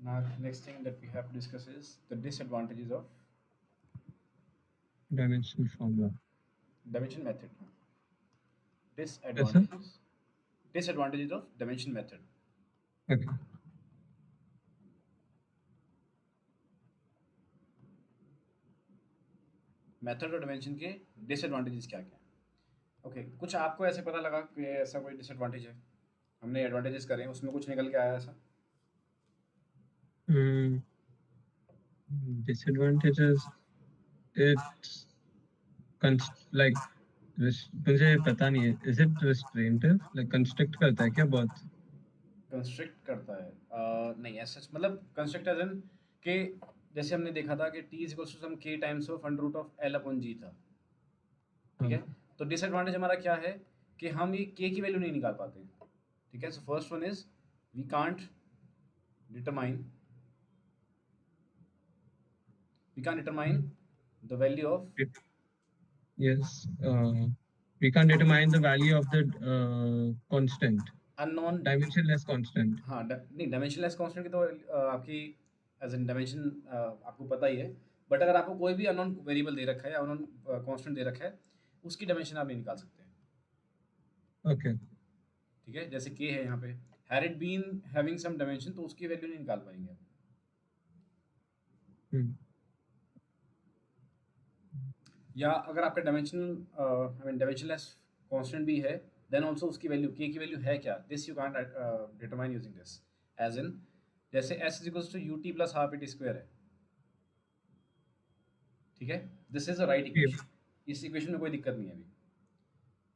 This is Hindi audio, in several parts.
Now, next thing that we have to discuss is the disadvantages of dimension formula. dimension method. Yes, sir. Disadvantages. Disadvantages of dimension method. Okay. Method और डिमेंशन के डिसएडवांटेजेस क्या क्या हैं? ओके, कुछ आपको ऐसे पता लगा कि ऐसा कोई डिसएडवांटेज है? हमने एडवांटेजेस करे हैं, उसमें कुछ निकल के आया ऐसा? Mm, disadvantages. It's like मुझे पता नहीं है. Is it restrictive? Like constrict करता है क्या बहुत? कंस्ट्रिक्ट करता है? नहीं, ऐसा मतलब कंस्ट्रिक्ट एज इन के जैसे हमने देखा था कि T is equals to some के times of under root of L upon G था। ठीक हाँ. है, तो डिसएडवांटेज हमारा क्या है कि हम ये के की वैल्यू नहीं निकाल पाते। ठीक है, so first one is we can't determine the value of Yes. We can't determine the value of the constant, unknown. dimensionless constant. हाँ, नहीं, डायमेंशनलेस कांस्टेंट की तो आपकी एज इन डायमेंशन आपको पता ही है। बट अगर आपको कोई भी अननोन वेरिएबल दे रखा है या अननोन कांस्टेंट दे रखा है, उसकी डायमेंशन आप नहीं निकाल सकते। Okay. ठीक है, जैसे के है यहाँ पे, had it been having some dimension, तो उसकी वैल्यू नहीं निकाल पाएंगे आप। Hmm. या अगर आपका dimensional I mean dimensionless constant भी है, देन ऑल्सो उसकी वैल्यू के की वैल्यू है क्या, this you can't determine using this. As in जैसे S is equals to U T plus half A T square है। ठीक है, this is a right Yeah. Equation, इस इक्वेशन में कोई दिक्कत नहीं है अभी।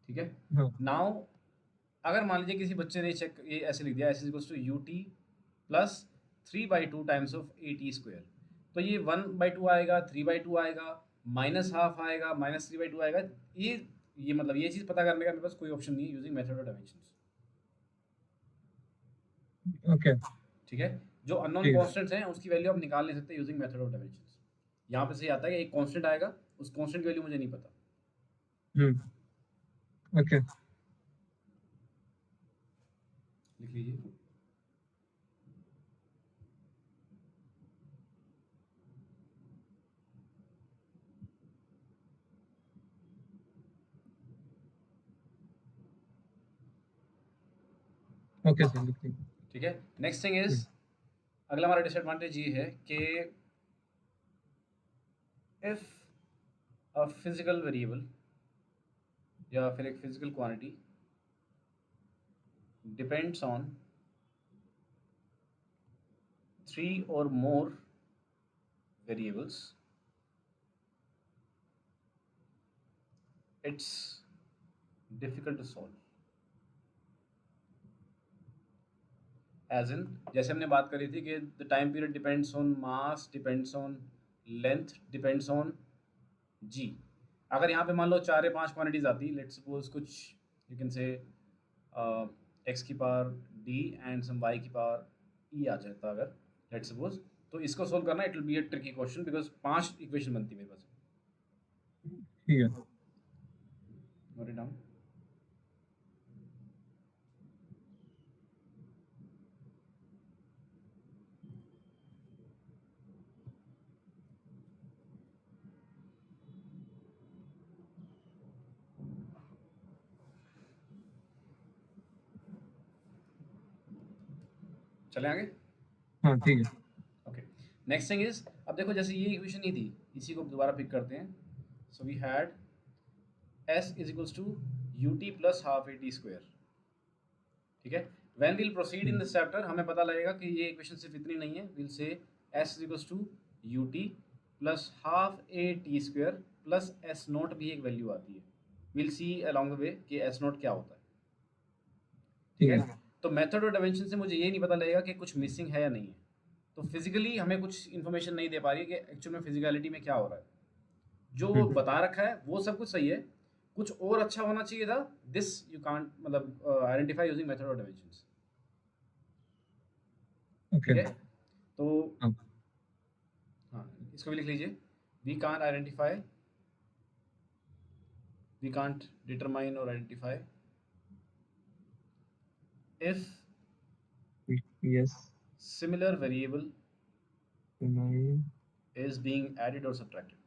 ठीक है, हाँ. नाउ अगर मान लीजिए किसी बच्चे ने चेक ये ऐसे लिख दिया S is equals to U T plus 3/2 times of a T square, तो ये 1/2 आएगा, 3/2 आएगा, माइनस हाफ आएगा, माइनस 3/2 आएगा। ये मतलब ये चीज़ पता करने का मेरे पास कोई ऑप्शन नहीं है using method of dimensions. Okay. ठीक है, जो अननोन ठीक है. कॉन्स्टेंट्स हैं उसकी वैल्यू आप निकाल नहीं सकते यूजिंग मेथड ऑफ डायमेंशंस। यहाँ पे से आता है कि एक कॉन्स्टेंट आएगा, उस कॉन्स्टेंट की वैल्यू मुझे नहीं पता। Hmm. Okay. लिख लीजिए। Okay, sir. लिख लीजिए. ठीक है, नेक्स्ट थिंग इज, Hmm. अगला हमारा डिसएडवांटेज ये है कि इफ अ फिजिकल वेरिएबल या फिर एक physical quantity depends on 3 or more variables, it's difficult to solve। As in जैसे हमने बात करी थी कि the time period depends on mass, depends on length, depends on G. अगर यहाँ पे मान लो 4 या 5 क्वांटिटीज आती, लेट सपोज कुछ यू कैन से एक्स की power d and some y की पावर ई आ जाता अगर, लेट सपोज, तो इसको सोल्व करना it will be a tricky question because 5 equation बनती है मेरे पास। ठीक है. Note it down. चले आगे। हाँ, ठीक है. ओके, नेक्स्ट थिंग इज, अब देखो जैसे ये इक्वेशन ही थी, इसी को दोबारा पिक करते हैं। So we had S is equals to U T plus half A T square. ठीक है, when will proceed in Hmm. This chapter हमें पता लगेगा कि ये इक्वेशन सिर्फ इतनी नहीं है। Will say S is equals to U T plus half A T square plus S naught भी एक वैल्यू आती है। Will see along the way कि एस नोट क्या होता है। ठीक ठीक है, है. तो मेथड और डायमेंशन से मुझे ये नहीं पता लगेगा कि कुछ मिसिंग है या नहीं है। तो फिजिकली हमें कुछ इन्फॉर्मेशन नहीं दे पा रही है कि एक्चुअल में फिजिकलिटी में क्या हो रहा है। जो Hmm. बता रखा है वो सब कुछ सही है, कुछ और अच्छा होना चाहिए था। दिस यू कांट मतलब आइडेंटिफाई यूजिंग मेथड और डायमेंशंस। ठीक Okay. है, तो हाँ. हाँ, इसको भी लिख लीजिए। We can't identify, we can't determine और identify if Yes. similar variable 9 is being added or subtracted.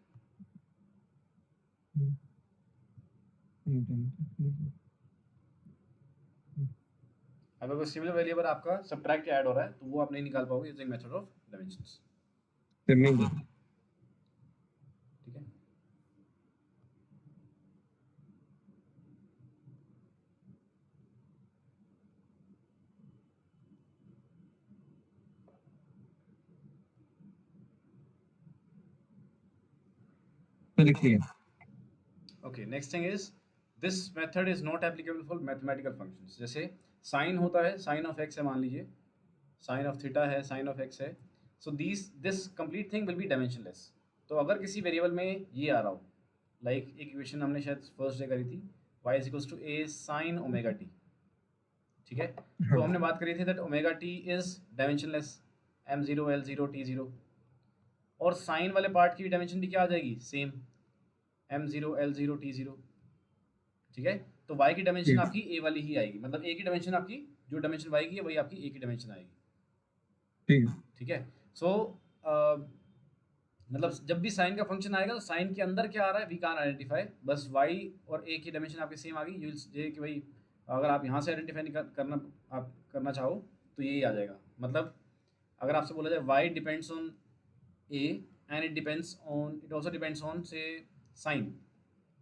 अगर कोई सिमिलर वेरिएबल आपका सब्ट्रैक्ट ऐड हो रहा है तो वो आप नहीं निकाल पाओगे using method of dimensions. similar. ठीक है, Fully clear. Okay. Next thing is this method is not applicable for mathematical functions. जैसे साइन होता है, साइन ऑफ एक्स है मान लीजिए, साइन ऑफ थीटा है, साइन ऑफ एक्स है, so this complete thing will be dimensionless. तो अगर किसी वेरिएबल में ये आ रहा हो, लाइक एक इक्वेशन हमने शायद फर्स्ट डे करी थी, y is equals to a sine omega t, ठीक है, तो हमने बात करी थी that omega t is dimensionless, m0 l0 t0, और साइन वाले पार्ट की डायमेंशन भी क्या आ जाएगी, सेम m0 l0 t0, ठीक है। तो y की डायमेंशन Yes. आपकी a वाली ही आएगी, मतलब a की डायमेंशन आपकी जो डायमेंशन y की है वही आपकी a की डायमेंशन आएगी, ठीक ठीक है। सो मतलब जब भी साइन का फंक्शन आएगा तो साइन के अंदर क्या आ रहा है वी कान आइडेंटिफाई, बस y और a की डायमेंशन आपकी सेम आ गई, यू विल से कि भाई अगर आप यहाँ से आइडेंटिफाई करना आप करना चाहो तो यही आ जाएगा। मतलब अगर आपसे बोला जाए y depends on a and it also depends on से साइन,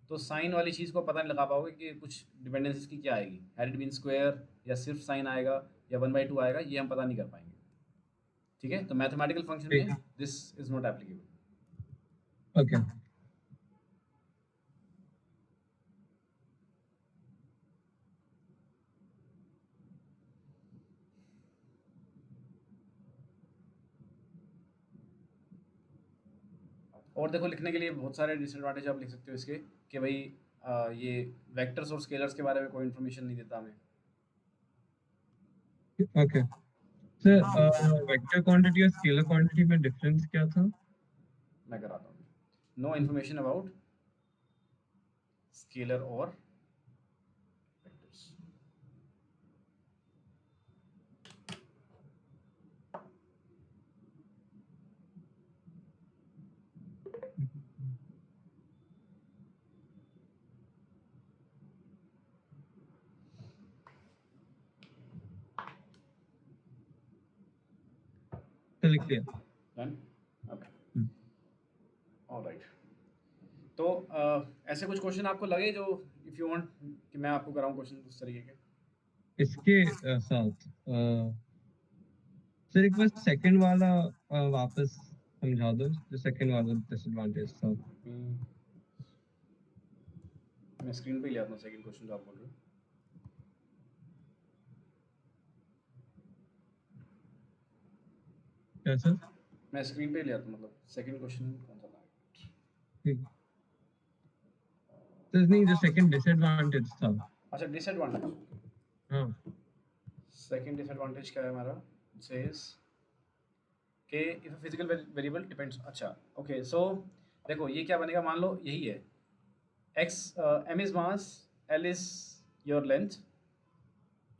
तो साइन वाली चीज़ को पता नहीं लगा पाओगे कि कुछ डिपेंडेंसीज की क्या आएगी, हैड इट बीन स्क्वायर या सिर्फ साइन आएगा या 1/2 आएगा, ये हम पता नहीं कर पाएंगे, ठीक है। तो मैथमेटिकल फंक्शन ठीक। में this is not applicable. Okay. और देखो लिखने के लिए बहुत सारे डिसएडवांटेज आप लिख सकते हो इसके कि भाई ये वेक्टर्स और स्केलर्स के बारे में कोई इन्फॉर्मेशन नहीं देता हमें। Okay. Sir, vector quantity और scalar quantity में difference क्या था? मैं कराता हूँ। नो इन्फॉर्मेशन अबाउट स्केलर और vectors. Fully clear. Done, okay, Hmm. Alright. तो ऐसे कुछ क्वेश्चन आपको लगे जो इफ़ यू वांट कि मैं आपको कराऊं क्वेश्चन उस तरीके के? इसके साथ सर एक बार सेकंड वाला वापस समझा दो, जो सेकंड वाला डिसएडवांटेज था। मैं स्क्रीन पे ले आता हूँ सेकंड क्वेश्चन जो आप बोल रहे हो। क्या सर? मैं स्क्रीन पे ले आता हूँ, मतलब सेकंड क्वेश्चन कौन सा था? ठीक। तो नहीं, जो सेकंड डिसएडवांटेज था। अच्छा, डिसएडवांटेज। हाँ। सेकंड डिसएडवांटेज क्या है हमारा? सेज कि इफ फिजिकल वेरिएबल डिपेंड्स, अच्छा ओके, सो देखो ये क्या बनेगा, मान लो यही है x, m is mass, l is your length,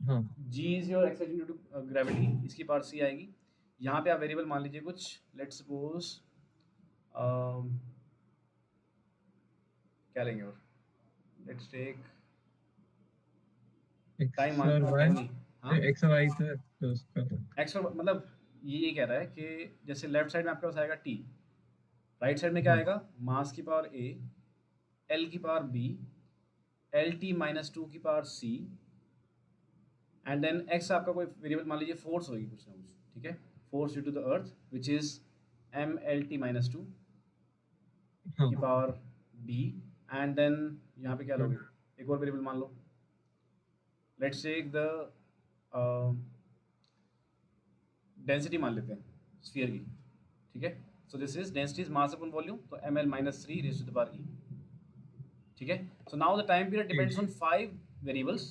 हाँ। g is your acceleration due to gravity, इसकी पावर c आएगी। यहाँ पे आप वेरिएबल मान लीजिए कुछ, लेट्स सपोज क्या लेंगे, और लेट्स टेक टाइम x और y, नहीं, हाँ x और y था तो उसका x और मतलब ये कह रहा है कि जैसे लेफ्ट साइड में आपके पास आएगा t, राइट साइड में क्या हाँ। आएगा, मास की पावर a, l की पावर b, lt माइनस 2 की power c, and then x आपका कोई वेरिएबल मान लीजिए फोर्स होगी कुछ ना कुछ, ठीक है, force due to the earth which is mlt minus 2 हाँ। की पावर b, एंड देन यहाँ पे क्या लोगे, एक और वेरिएबल मान लो, लेट्स टेक द डेंसिटी मान लेते हैं स्फीयर की, ठीक है। So this is density is mass upon volume, तो ml minus 3 raise to the power e, ठीक है। So now the time period depends on 5 variables.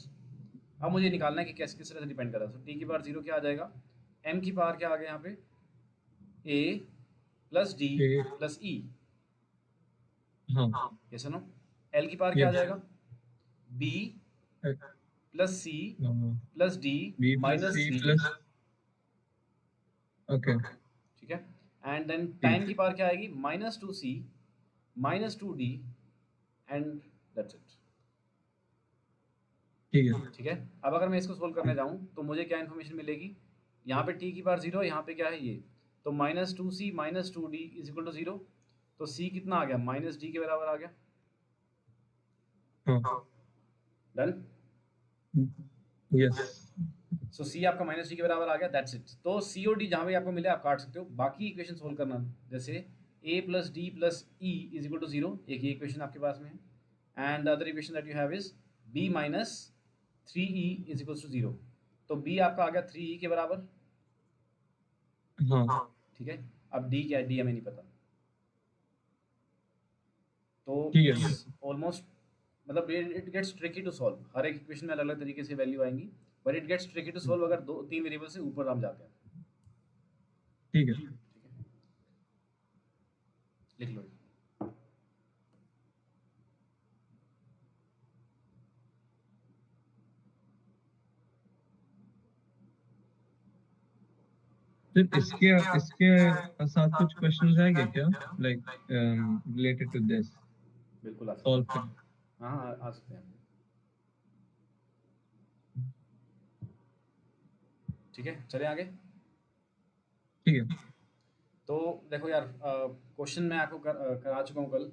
अब मुझे निकालना है कि कैसे किस तरह से डिपेंड कर रहा है। सो टी की पावर 0 क्या आ जाएगा, m की पावर क्या आ गया यहाँ पे, a plus d plus e, हाँ। Yes no. l की पावर क्या आ Yes. जाएगा, b plus c plus d b plus minus c 3, plus okay. ठीक है। एंड देन टाइम की पावर क्या आएगी, -2c -2d and that's it. ठीक है। ठीक है, अब अगर मैं इसको सोल्व करने जाऊँ तो मुझे क्या इन्फॉर्मेशन मिलेगी, यहाँ पे t की पावर 0 है, यहाँ पे क्या है ये, तो -2c -2d is equal to 0, तो c कितना आ गया, -d के बराबर आ गया। हाँ। डन। यस। सो c आपका -d के बराबर आ गया, दैट्स इट। तो c और d जहाँ भी आपको मिले आप काट सकते हो। बाकी इक्वेशन सोल्व करना, जैसे a + d + e is equal to 0, एक ये इक्वेशन आपके पास में है, and the other equation that you have is b - 3e is equal to 0, तो b आपका आ गया 3e के बराबर। हाँ। ठीक है, अब d क्या है, d हमें नहीं पता, तो ठीक है। इट्स ऑलमोस्ट, मतलब it gets tricky to solve. हर एक इक्वेशन में अलग अलग तरीके से वैल्यू आएंगी, but it gets tricky to solve अगर 2-3 वेरिएबल से ऊपर हम जाते हैं। ठीक है। ठीक है, लिख लो। फिर इसके इसके साथ कुछ क्वेश्चंस आएंगे क्या, लाइक रिलेटेड टू दिस बिल्कुल आ सकते सॉल्व हैं, करना? हाँ हाँ आ सकते हैं। ठीक है, चले आगे। ठीक है। तो देखो यार, क्वेश्चन मैं आपको करा चुका हूँ कल,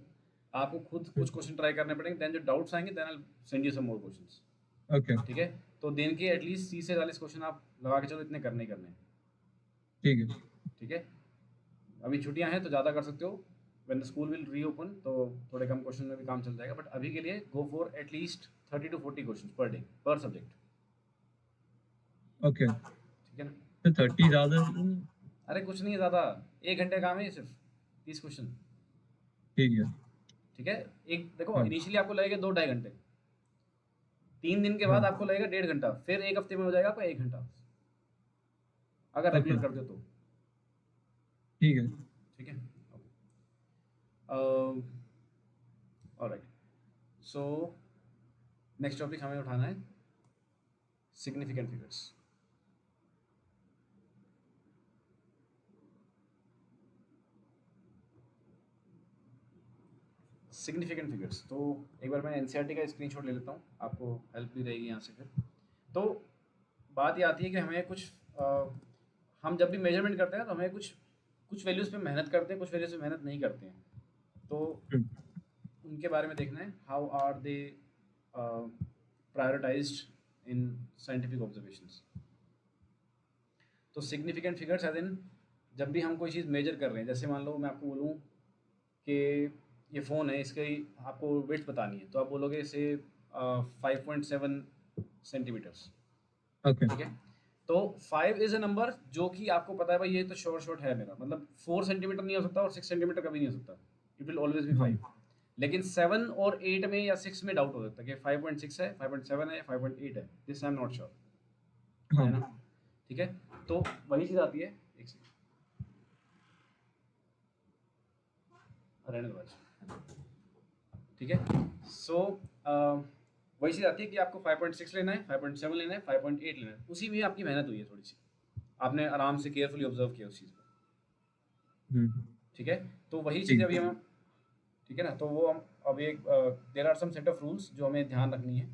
आपको खुद कुछ क्वेश्चन ट्राई करने पड़ेंगे, देन जो डाउट्स आएंगे then I send you some more questions. Okay. ठीक है, तो दिन के एटलीस्ट 30 से 40 क्वेश्चन आप लगा के चलो, इतने करने ही करने हैं। ठीक है। ठीक है, अभी छुट्टियां हैं तो ज़्यादा कर सकते हो, when the school will reopen तो थोड़े कम क्वेश्चन में भी काम चल जाएगा, बट अभी के लिए go for at least 30 to 40 question per day पर सब्जेक्ट। ओके। ठीक है ना, तो 30 ज्यादा नहीं? अरे कुछ नहीं है ज़्यादा, 1 घंटे काम है ये, सिर्फ 30 क्वेश्चन। ठीक है। ठीक है, एक देखो हाँ। इनिशियली आपको लगेगा 2-2.5 घंटे, 3 दिन के बाद हाँ। आपको लगेगा 1.5 घंटा, फिर एक हफ्ते में हो जाएगा आपका 1 घंटा, अगर ओके। रेगुलर करते हो तो। ठीक है। ठीक है, ऑलराइट। सो नेक्स्ट टॉपिक हमें उठाना है सिग्निफिकेंट फिगर्स। सिग्निफिकेंट फिगर्स, तो एक बार मैं एनसीईआरटी का स्क्रीनशॉट ले लेता हूँ, आपको हेल्प भी रहेगी यहाँ से फिर। तो बात ये आती है कि हमें कुछ हम जब भी मेजरमेंट करते हैं तो हमें कुछ कुछ वैल्यूज़ पे मेहनत करते हैं, कुछ वैल्यूज़ पे मेहनत नहीं करते हैं, तो उनके बारे में देखना है, how are they prioritized in scientific observations. तो सिग्निफिकेंट फिगर्स एज इन, जब भी हम कोई चीज़ मेजर कर रहे हैं, जैसे मान लो मैं आपको बोलूँ कि ये फ़ोन है, इसकी आपको वेट बतानी है, तो आप बोलोगे इसे 5.7 सेंटीमीटर्स। ओके। ठीक है, तो 5 इज़ अ नंबर जो कि आपको पता है भाई ये तो शॉर्ट है मेरा, मतलब 4 सेंटीमीटर नहीं हो सकता और 6 सेंटीमीटर कभी नहीं हो सकता, इट विल ऑलवेज बी 5। लेकिन 7 और 8 में या 6 में डाउट हो सकता है कि 5.6 है, 5.7 है, 5.8 है, this I am not sure, हाँ। है ना। ठीक है, तो वही चीज़ आती है, एक सेकंड रहने दो आज। ठीक है, सो वही चीज़ आती है कि आपको 5.6 लेना है, 5.7 लेना है, 5.8 लेना है, उसी में आपकी मेहनत हुई है थोड़ी सी, आपने आराम से केयरफुली ऑब्जर्व किया उस चीज़ को। ठीक है, तो वही चीज़ अभी हम, ठीक है ना, तो वो हम अभी एक there are some set of rules जो हमें ध्यान रखनी है,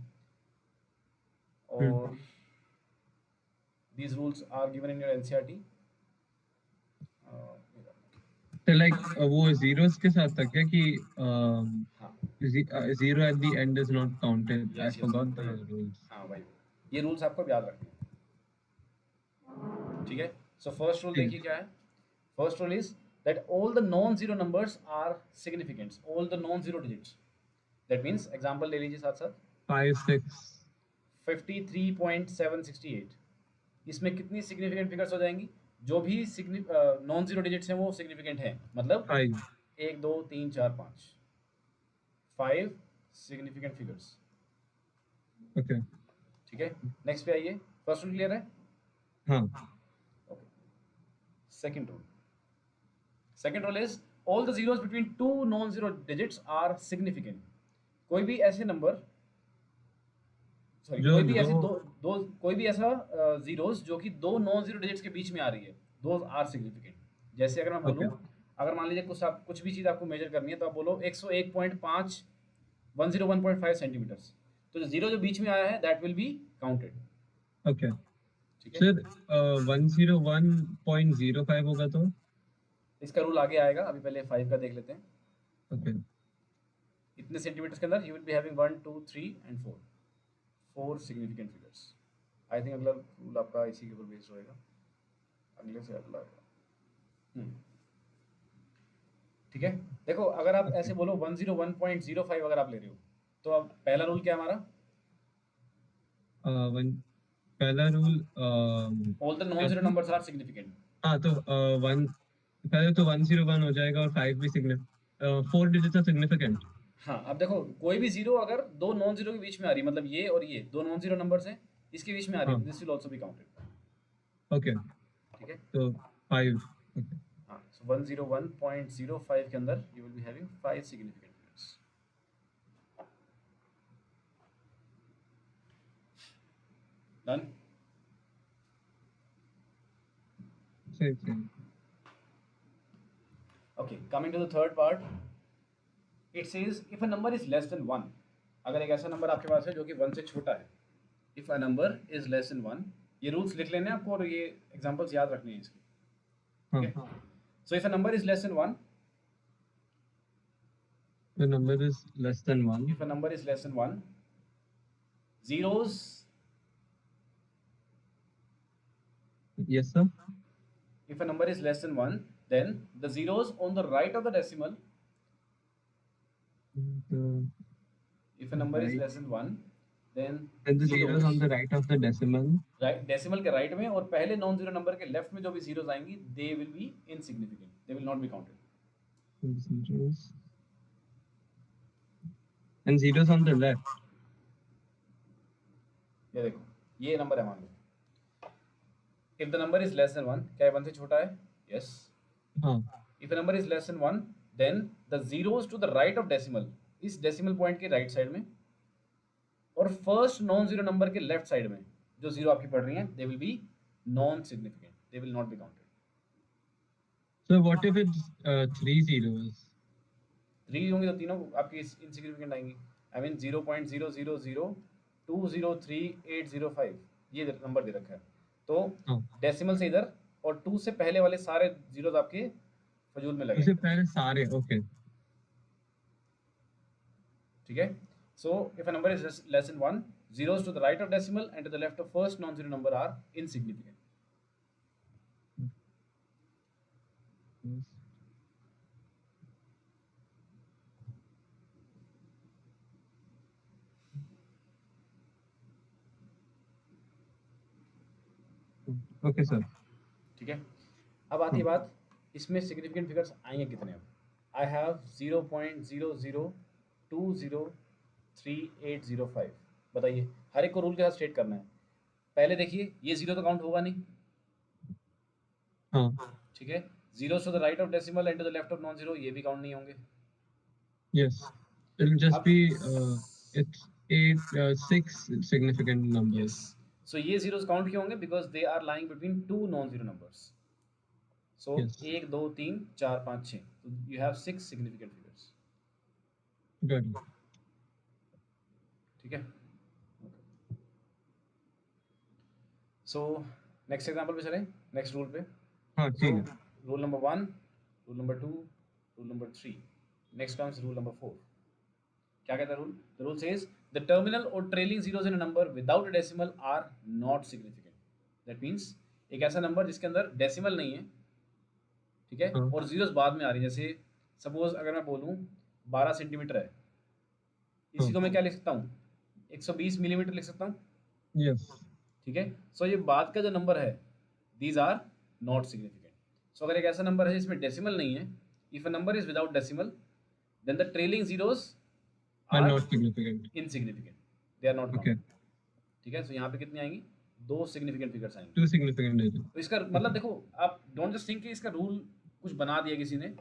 और these rules are given in your NCERT. तो लाइक वो जीरोस के साथ था क्या कि हाँ zero at the end is not counted? I yes yes, forgot the rules. हाँ भाई, ये रूल्स आपको याद रखने हैं। ठीक है, सो फर्स्ट रूल ठीक देखिए क्या है। First rule is that all the non-zero numbers are significant, all the non-zero digits, that means example ले लीजिए साथ साथ, 5 6 53.768, इसमें कितनी सिग्निफिकेंट फिगर्स हो जाएंगी, जो भी नॉन जीरो डिजिट्स हैं वो सिग्निफिकेंट हैं, मतलब 5। 1 2 3 4 5, 5 सिग्निफिकेंट फिगर्स। ओके। ठीक है, नेक्स्ट पे आइए, फर्स्ट रूल क्लियर है। हाँ। Okay, second rule, second rule is all the zeros between two non zero digits are significant. कोई भी ऐसे नंबर, सॉरी जो कोई भी दो ऐसी कोई भी ऐसा जीरोस जो कि दो नॉन जीरो डिजिट्स के बीच में आ रही है, दोज आर सिग्निफिकेंट। जैसे अगर मैं बोलूँ, Okay. अगर मान लीजिए कुछ भी चीज़ आपको मेजर करनी है तो आप बोलो 101.5 101.5 सेंटीमीटर्स, तो जो जीरो जो बीच में आया है that will be counted. Okay. ठीक है, सर 101.05 होगा तो? इसका रूल आगे आएगा, अभी पहले 5 का देख लेते हैं। Okay. इतने सेंटीमीटर्स के अंदर you will be having 1 2 3 and 4 significant figures. I think अगला रूल आपका इसी के ऊपर बेस्ड होएगा, अगले से अगला होगा। ठीक है, देखो अगर आप Okay. ऐसे बोलो 101.05 अगर आप ले रहे हो, तो अब पहला रूल क्या है हमारा? पहला रूल ऑल द नॉन क्या जीरो था? Numbers are significant. हाँ तो पहले तो 101 हो जाएगा और 5 भी 4 डिजिट्स are significant. हाँ, अब देखो कोई भी जीरो अगर दो नॉन जीरो के बीच में आ रही है, मतलब ये और ये दो नॉन जीरो नंबर्स हैं, इसके बीच में आ रही हाँ. है, this will also be counted. Okay. ठीक है, तो 5. Okay. हाँ, सो 101.05 के अंदर you will be having 5 significant figures. Done. Same. Okay, coming to the third part, it says if a number is less than 1, अगर एक ऐसा नंबर आपके पास है जो कि 1 से छोटा है, if a number is less than 1, ये रूल्स लिख लेने हैं आपको और ये एग्जांपल्स याद रखने हैं इसके। हाँ. ठीक है, so if a number is less than 1, The number is less than 1. if a number is less than 1, zeros, Yes, sir. if a number is less than 1, then the zeros on the right of the decimal, The if a number is right. less than 1, then And the zeros on the right of the decimal. right decimal के राइट में और पहले नॉन जीरो नंबर के लेफ्ट में जो भी जीरोस आएंगी दे will B insignificant, they will not be counted. Zeros. And zeros on the left. ये देखो, ये नंबर है मान लो, if the number is less than 1, क्या 1 से छोटा है? यस। हाँ. If a number is less than 1, then the zeros to the right of decimal, इस डेसिमल पॉइंट के राइट साइड में और फर्स्ट नॉन जीरो नंबर के लेफ्ट साइड में जो जीरो आपकी पड़ रही है, they will be non significant, they will not be counted. So what if it's 3 zeros? 3 होंगी तो तीनों आपकी इनसिग्निफिकेंट आएंगी। आई मीन 0.000203.805 ये नंबर दे रखा है, तो हाँ. डेसिमल से इधर और 2 से पहले वाले सारे जीरोस आपके फजूल में लगे। उसे पहले सारे. Okay. ठीक है, so if a number is less than 1, zeros to the right of decimal and to the left of first non-zero number are insignificant. Yes. Okay, sir. ठीक है, अब आती है बात इसमें सिग्निफिकेंट फिगर्स आएंगे कितने। अब आई हैव 0.00203.805, बताइए, हर एक को रूल के साथ स्टेट करना है। पहले देखिए ये जीरो तो काउंट होगा नहीं, हाँ. ठीक है, zero to the right of decimal and to the left of non zero ये भी काउंट नहीं होंगे। Yes. It'll just अब be it's 6 significant numbers. Yes, so ये जीरोस काउंट क्यों होंगे? Because they are lying between two non zero numbers. So Yes. 1 2 3 4 5 6, तो you have 6 significant figures. Good. ठीक है, सो नेक्स्ट एग्जांपल पे चलें, नेक्स्ट रूल पे। हाँ, ठीक है. Rule number 1, rule number 2, rule number 3, next comes rule number 4। क्या कहता है rule? The rule says the terminal और trailing zeros in a number without a decimal are not significant. That means एक ऐसा नंबर जिसके अंदर डेसिमल नहीं है, ठीक है, हाँ. और जीरोस बाद में आ रही है। जैसे सपोज अगर मैं बोलूँ 12 सेंटीमीटर है, इसी को मैं क्या लिख सकता हूँ? 120 मिलीमीटर लिख सकता हूँ। Yes. ठीक है, सो ये बाद का जो नंबर है these are not significant. So अगर एक ऐसा नंबर है जिसमें डेसिमल नहीं है, if a number is without decimal then the trailing zeros Are are not significant. Insignificant, they are not Okay. Counted. ठीक है, सो यहाँ पे कितनी आएंगी? 2 सिग्निफिकेंट फिगर्स आएंगी। 2 significant digits. तो इसका मतलब देखो, आप डोंट जस्ट थिंक कि इसका रूल कुछ बना दिया किसी ने,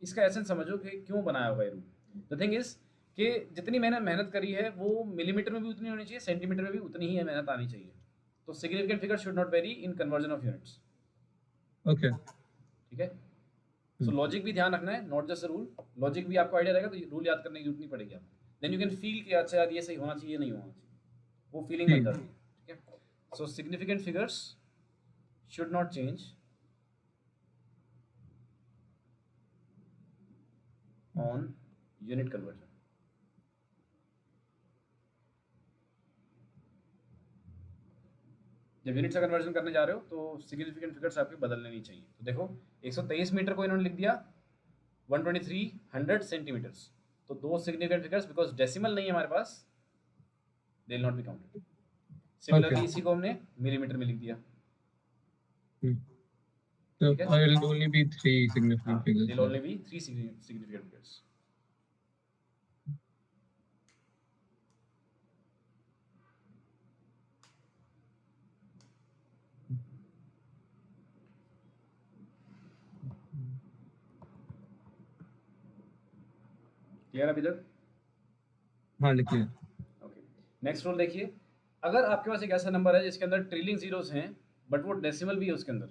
इसका एसेंस समझो कि क्यों बनाया होगा ये रूल। द थिंग इज कि जितनी मैंने मेहनत करी है वो मिलीमीटर में भी उतनी होनी चाहिए, सेंटीमीटर में भी उतनी ही मेहनत आनी चाहिए। तो significant figure should not very in conversion of units. Okay. ठीक है, सो लॉजिक भी ध्यान रखना है, नॉट जस्ट रूल। लॉजिक भी आपको आइडिया रहेगा तो रूल याद करने की जरूरत नहीं पड़ेगी आपको। देन यू कैन फील कि अच्छा यार ये सही होना चाहिए, नहीं होना चाहिए, वो फीलिंग बन ठीक। जाती है। ठीक है, सो significant figures should not change on unit conversion. जब यूनिट से कन्वर्जन करने जा रहे हो तो सिग्निफिकेंट फिगर्स आपके बदलने नहीं चाहिए। तो देखो 123 मीटर को इन्होंने लिख दिया 123 सेंटीमीटर्स, तो दो सिग्निफिकेंट फिगर्स, बिकॉज डेसिमल नहीं है हमारे पास, they will not be counted. Similarly इसी को हमने मिलीमीटर में लिख दिया। So ठीक है, there will only be 3 significant हाँ, figures. They will only be 3 significant figures. Clear अभी तक? हाँ लिखिए। ओके, नेक्स्ट रूल देखिए। अगर आपके पास एक ऐसा नंबर है जिसके अंदर ट्रिलिंग जीरोस हैं बट वो डेसिमल भी है उसके अंदर,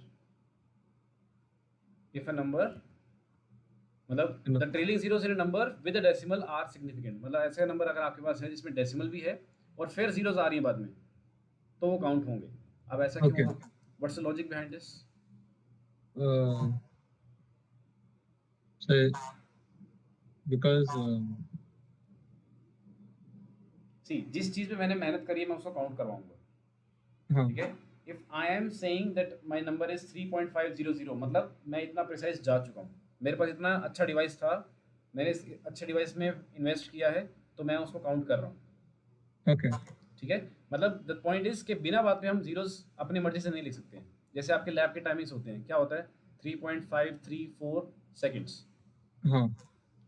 इफ अ नंबर, मतलब the trailing zeros in a number with a decimal are significant, मतलब ऐसा नंबर अगर आपके पास है जिसमें डेसिमल भी है और फिर जीरोस आ रही हैं बाद में, तो वो काउंट होंगे। अब ऐसा क्यों Okay. होगा? What's the logic behind this? So because सी, जिस चीज पे मैंने मेहनत करी है मैं उसको काउंट करवाऊंगा। हाँ ठीक है, if I am saying that my number is 3.500, मतलब मैं इतना प्रिसाइज जा चुका हूँ, मेरे पास इतना अच्छा डिवाइस था, मैंने इस अच्छे डिवाइस में इन्वेस्ट किया है, तो मैं उसको काउंट कर रहा हूँ। okay. ठीक है, मतलब द पॉइंट इज कि बिना बात पे हम जीरोस अपनी मर्जी से नहीं लिख सकते हैं। जैसे आपके लैब के टाइमिंग्स होते हैं, क्या होता है 3.534 सेकेंड्स। हाँ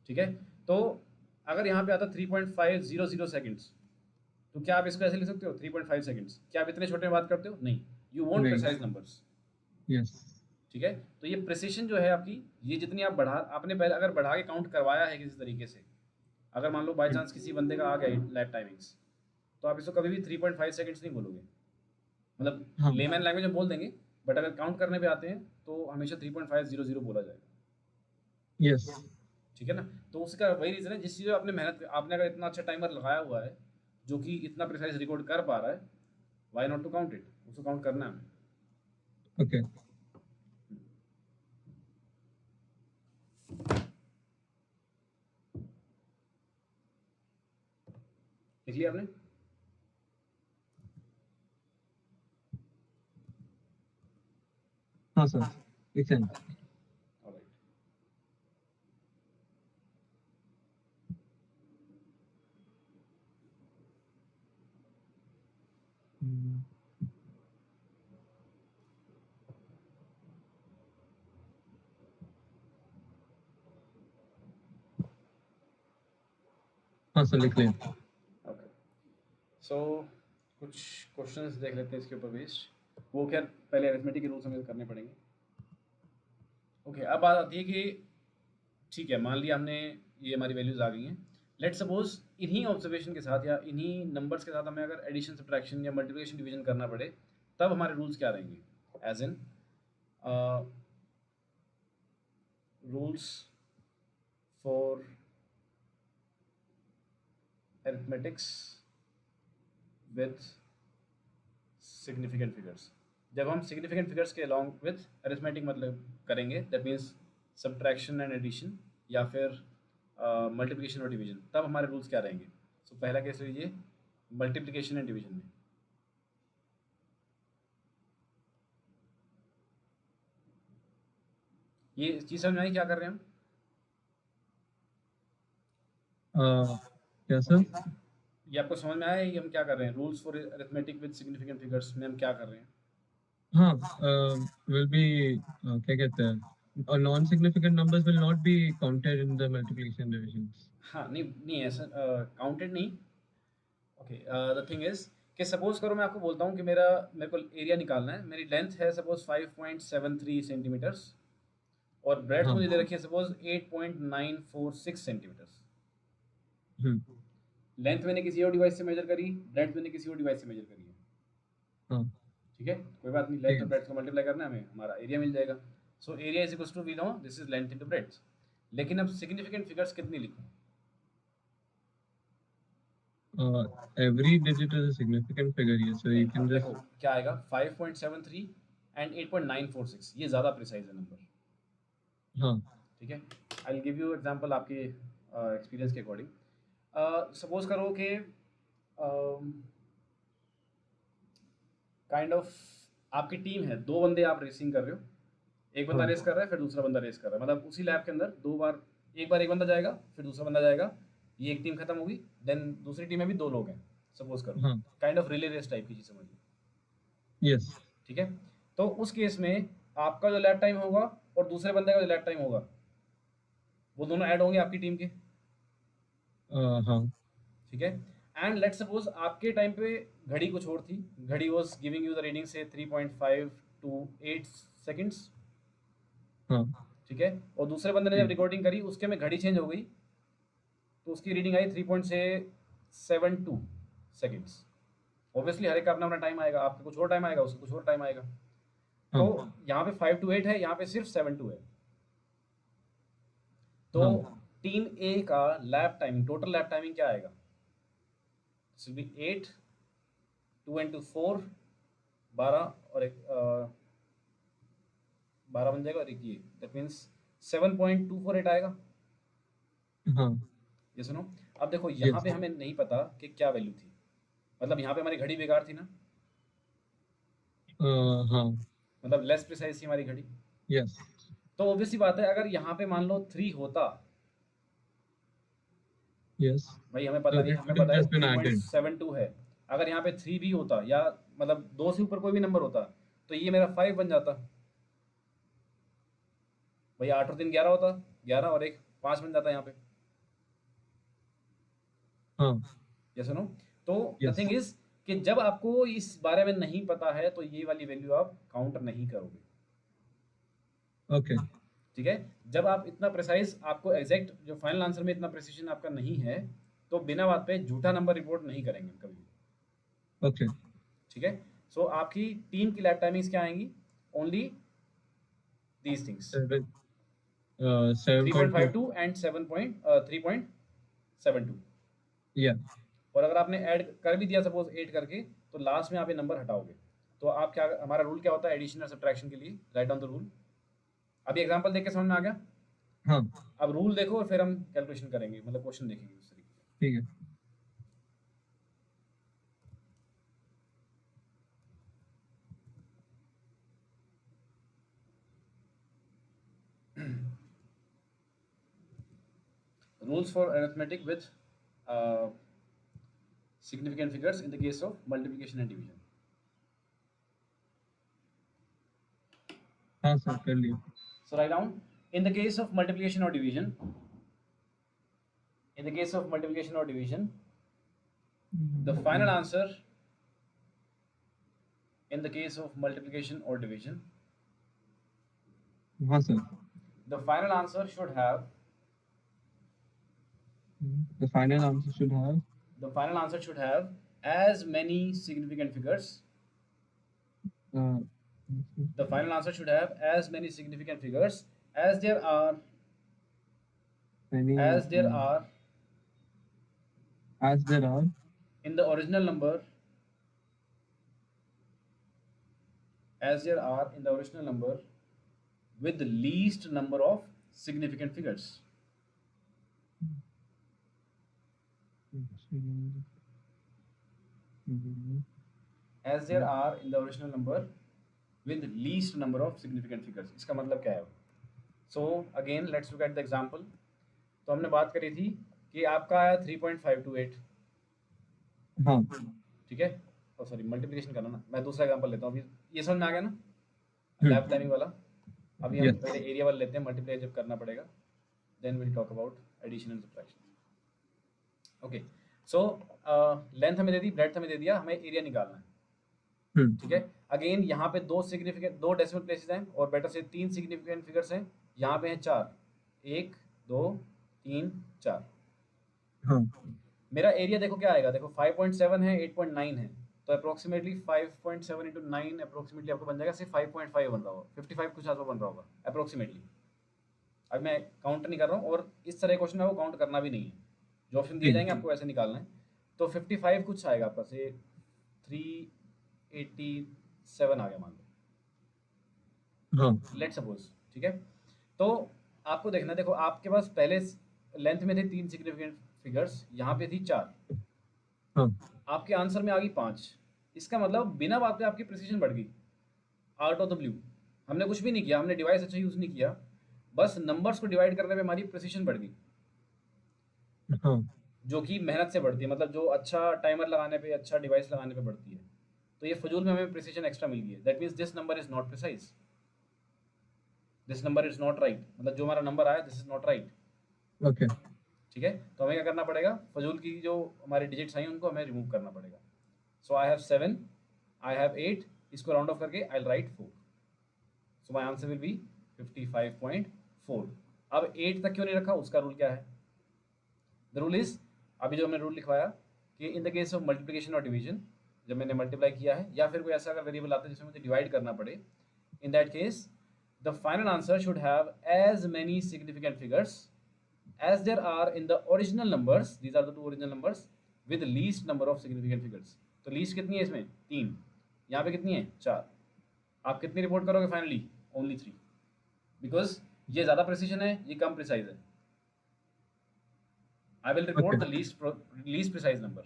ठीक है, तो अगर यहाँ पे आता 3.500 सेकेंड्स, तो क्या आप इसको ऐसे लिख सकते हो 3.5 सेकेंड्स? क्या आप इतने छोटे में बात करते हो? नहीं, यू वॉन्ट नहीं। Precise numbers. Yes. ठीक है, तो ये प्रिसिशन जो है आपकी, ये जितनी आप बढ़ा, आपने पहले अगर बढ़ा के काउंट करवाया है किसी तरीके से, अगर मान लो बाई चांस किसी बंदे का आ गया लैब टाइमिंग्स, तो आप इसको कभी भी 3.5 सेकेंड्स नहीं बोलोगे, मतलब हाँ लेमैन लैंग्वेज में बोल देंगे, बट अगर काउंट करने पे आते हैं तो हमेशा 3.500 बोला जाएगा। yes. ठीक है ना, तो उसका वही रीज़न है, जिस चीज़ में आपने मेहनत, आपने अगर इतना अच्छा टाइमर लगाया हुआ है जो कि इतना प्रिसाइज रिकॉर्ड कर पा रहा है, why not to count it, उसको काउंट करना है हमें। Okay. लिख लिया आपने? हाँ सर लिखते हैं। ऑलराइट, हाँ सर लिख लें। ओके, सो कुछ क्वेश्चंस देख लेते हैं इसके ऊपर बेस्ड, वो खैर पहले अरिथमेटिक के रूल्स हमें करने पड़ेंगे। ओके, अब बात आती है कि ठीक है, मान लिया हमने ये हमारी वैल्यूज आ गई हैं, लेट सपोज इन्हीं ऑब्जर्वेशन के साथ या इन्हीं नंबर्स के साथ हमें अगर एडिशन सब्ट्रैक्शन या मल्टीप्लिकेशन डिवीजन करना पड़े, तब हमारे रूल्स क्या रहेंगे? As in rules for arithmetics with significant figures. जब हम सिग्निफिकेंट फिगर्स के अलॉन्ग विथ अरिथमेटिक मतलब करेंगे, that means subtraction and addition या फिर मल्टीप्लिकेशन और डिवीजन, तब हमारे रूल्स क्या रहेंगे? सो पहला केस लीजिए मल्टीप्लिकेशन एंड डिवीजन में। ये चीज़ समझ में आई क्या कर रहे हैं हम? क्या सर? ये आपको समझ में आया ये हम क्या कर रहे हैं? Rules for arithmetic with significant figures में हम क्या कर रहे हैं? हाँ will be क्या कहते हैं non significant numbers will not be counted in the multiplication divisions. हाँ, नहीं नहीं ऐसा काउंटेड नहीं। ओके, द थिंग इज कि सपोज करो मैं आपको बोलता हूँ कि मेरे को एरिया निकालना है, मेरी लेंथ है सपोज 5.73 सेंटीमीटर्स और ब्रेड्थ हाँ मुझे दे रखी है सपोज 8.946 सेंटीमीटर्स। हम्म लेंथ मैंने किसी और डिवाइस से मेजर करी, ब्रेड्थ मैंने किसी और डिवाइस से मेजर करी है। हाँ ठीक है, कोई बात नहीं, ठीक लेंथ और है। ब्रेड्थ को मल्टीप्लाई करना है हमें, हमारा एरिया मिल जाएगा। So area is equals to we know this is length into breadth. लेकिन अब सिग्निफिकेंट फिगर्स कितनी लिखूं? Every digit is a significant figure here, so you नहीं, can अब just देखो क्या आएगा 5.73 एंड 8.946, ये ज़्यादा प्रिसाइज है नंबर। हाँ ठीक है, I will give you example आपके एक्सपीरियंस के अकॉर्डिंग। सपोज करो कि काइंड ऑफ आपकी टीम है, दो बंदे आप रेसिंग कर रहे हो, एक बंदा हाँ रेस कर रहा है फिर दूसरा बंदा रेस कर रहा है, मतलब उसी लैब के अंदर दो बार, एक बार एक बंदा जाएगा फिर दूसरा बंदा जाएगा, ये एक टीम खत्म होगी, देन दूसरी टीम में भी दो लोग हैं सपोज करो, हाँ kind of relay race type की चीज़ समझिए। yes ठीक है, तो उस केस में आपका जो लैब टाइम होगा और दूसरे बंदे का जो लैब टाइम होगा वो दोनों ऐड होंगे आपकी टीम के। हाँ ठीक है, एंड लेट्स सपोज आपके टाइम पे घड़ी कुछ और थी, घड़ी was giving you the reading से 3.5 to 8 सेकंड्स। हाँ ठीक है, और दूसरे बंदे ने जब ठीक रिकॉर्डिंग करी उसके में घड़ी चेंज हो गई तो उसकी रीडिंग आई 3.72 सेकंड्स। ऑब्वियसली हर एक का अपना अपना टाइम आएगा, आपका कुछ और टाइम आएगा, उसका कुछ और टाइम आएगा। तो हाँ यहाँ पे 5 to 8 है, यहाँ पे सिर्फ 7 to है। तो हाँ टीम ए का lab timing, total lab timing क्या आएगा? दिस विल बी 8, 2 into 4 12 और एक 12 बन जाएगा और एक ये, दैट मीन्स 7.248 आएगा। हाँ ये सुनो, अब देखो यहाँ yes पे हमें नहीं पता कि क्या वैल्यू थी, मतलब यहाँ पे हमारी घड़ी बेकार थी ना, हाँ मतलब लेस प्रिसाइज थी हमारी घड़ी। yes तो ऑब्वियसली बात है अगर यहाँ पे मान लो 3 होता, yes भाई हमें पता so नहीं, it हमें would have पता है just been added 3.72 है, अगर यहाँ पे 3 भी होता या मतलब 2 से ऊपर कोई भी नंबर होता तो ये मेरा 5 बन जाता। भाई 8 और 3 11 होता, 11 और एक 5 बन जाता यहाँ पे। हाँ ये सुनो, तो द yes थिंग इज कि जब आपको इस बारे में नहीं पता है तो ये वाली वैल्यू आप काउंट नहीं करोगे। okay ठीक है, जब आप इतना प्रिसाइज, आपको एग्जैक्ट जो फाइनल आंसर में इतना प्रिसिशन आपका नहीं है तो बिना बात पे झूठा नंबर रिपोर्ट नहीं करेंगे कभी भी। okay ठीक है, सो आपकी टीम की लैब टाइमिंग्स क्या आएंगी? Only these things, 7.2 3.52 and 3.72। yeah और अगर आपने ऐड कर भी दिया सपोज 8 करके, तो लास्ट में आप ये नंबर हटाओगे। तो आप क्या, हमारा रूल क्या होता है एडिशन और सब्ट्रैक्शन के लिए? Write down the rule. अभी एग्जांपल देख के समझ में आ गया? हाँ अब रूल देखो और फिर हम कैलकुलेशन करेंगे, मतलब क्वेश्चन देखेंगे उस तरीके से। ठीक है Rules for arithmetic with significant figures in the case of multiplication and division. हाँ सर कर लिया So write down, in the case of multiplication or division, in the case of multiplication or division, the final answer, in the case of multiplication or division, हाँ sir the final answer should have, the final answer should have the final answer should have as many significant figures, uh, the final answer should have as many significant figures as there are, many as there are as there are in the original number, as there are in the original number with the least number of significant figures. As there are in the original number with least number of significant figures. इसका मतलब क्या है? So again let's look at the example. तो हमने बात करी थी कि आपका आया 3.528। हाँ ठीक है, और सॉरी मल्टीप्लिकेशन करना ना, मैं दूसरा एग्जांपल लेता हूँ। अभी ये समझ में आ गया ना लैब टाइमिंग वाला? अभी हम yes पहले एरिया वाला लेते हैं, मल्टीप्लाई जब करना पड़ेगा, then will talk about addition and subtraction. Okay, so length हमें दे दी, ब्रेड्थ हमें दे दिया, हमें एरिया निकालना है। ठीक है, अगेन यहाँ पे दो डेसिमल प्लेसेस हैं और बेटर से 3 सिग्निफिकेंट फिगर्स हैं, यहाँ पे हैं 4, 1 2 3 4। हाँ मेरा एरिया देखो क्या आएगा, देखो 5.7 है, 8.9 है, तो अप्रोक्सीमेटली 5.7 इंटू 9 अप्रोक्सीमेटली आपको बन जाएगा सिर्फ 5.5 बन रहा होगा, 55 कुछ आसपास बन रहा होगा अप्रोक्सीमेटली। अब मैं काउंट नहीं कर रहा हूँ, और इस तरह क्वेश्चन में आपको काउंट करना भी नहीं है, जो ऑप्शन दिए ठीक। जाएंगे आपको ऐसे निकालना है। तो 55 कुछ आएगा आपका से 387 आ गया मान लो, हाँ लेट सपोज, ठीक है। तो आपको देखना, देखो आपके पास पहले लेंथ में थे 3 सिग्निफिकेंट फिगर्स, यहाँ पे थी 4, हाँ आपके आंसर में आ गई 5। इसका मतलब बिना बात पे आपकी प्रिसीजन बढ़ गई, आउट ऑफ द ब्लू। हमने कुछ भी नहीं किया, हमने डिवाइस अच्छा यूज़ नहीं किया, बस नंबर्स को डिवाइड करने में हमारी प्रिसीजन बढ़ गई, हाँ जो कि मेहनत से बढ़ती है, मतलब जो अच्छा टाइमर लगाने पे, अच्छा डिवाइस लगाने पे बढ़ती है। तो ये फजूल में हमें प्रिसीजन एक्स्ट्रा मिल गई है। That means this number is not precise, this number is not right, मतलब जो हमारा नंबर आया this is not right, okay ठीक है। तो हमें क्या करना पड़ेगा, फजूल की जो हमारे डिजिट्स आई उनको हमें रिमूव करना पड़ेगा। सो आई हैव 7, आई हैव 8, इसको राउंड ऑफ करके I write 4, so my answer will be 55.4। अब 8 तक क्यों नहीं रखा, उसका रूल क्या है? द रूल इज, अभी जो हमने रूल लिखवाया कि इन द केस ऑफ मल्टीप्लिकेशन और डिवीजन, जब मैंने मल्टीप्लाई किया है या फिर कोई ऐसा अगर वेरिएबल आता है जिसमें मुझे डिवाइड करना पड़े, in that case the final answer should have as many significant figures as there are in the original numbers, these are the two original numbers with least number of significant figures। तो least कितनी है इसमें? 3। यहाँ पे कितनी है? 4। आप कितनी रिपोर्ट करोगे फाइनली? ओनली 3, बिकॉज ये ज़्यादा प्रिसीजन है, ये कम प्रिसाइज है। I will report okay. The least precise number.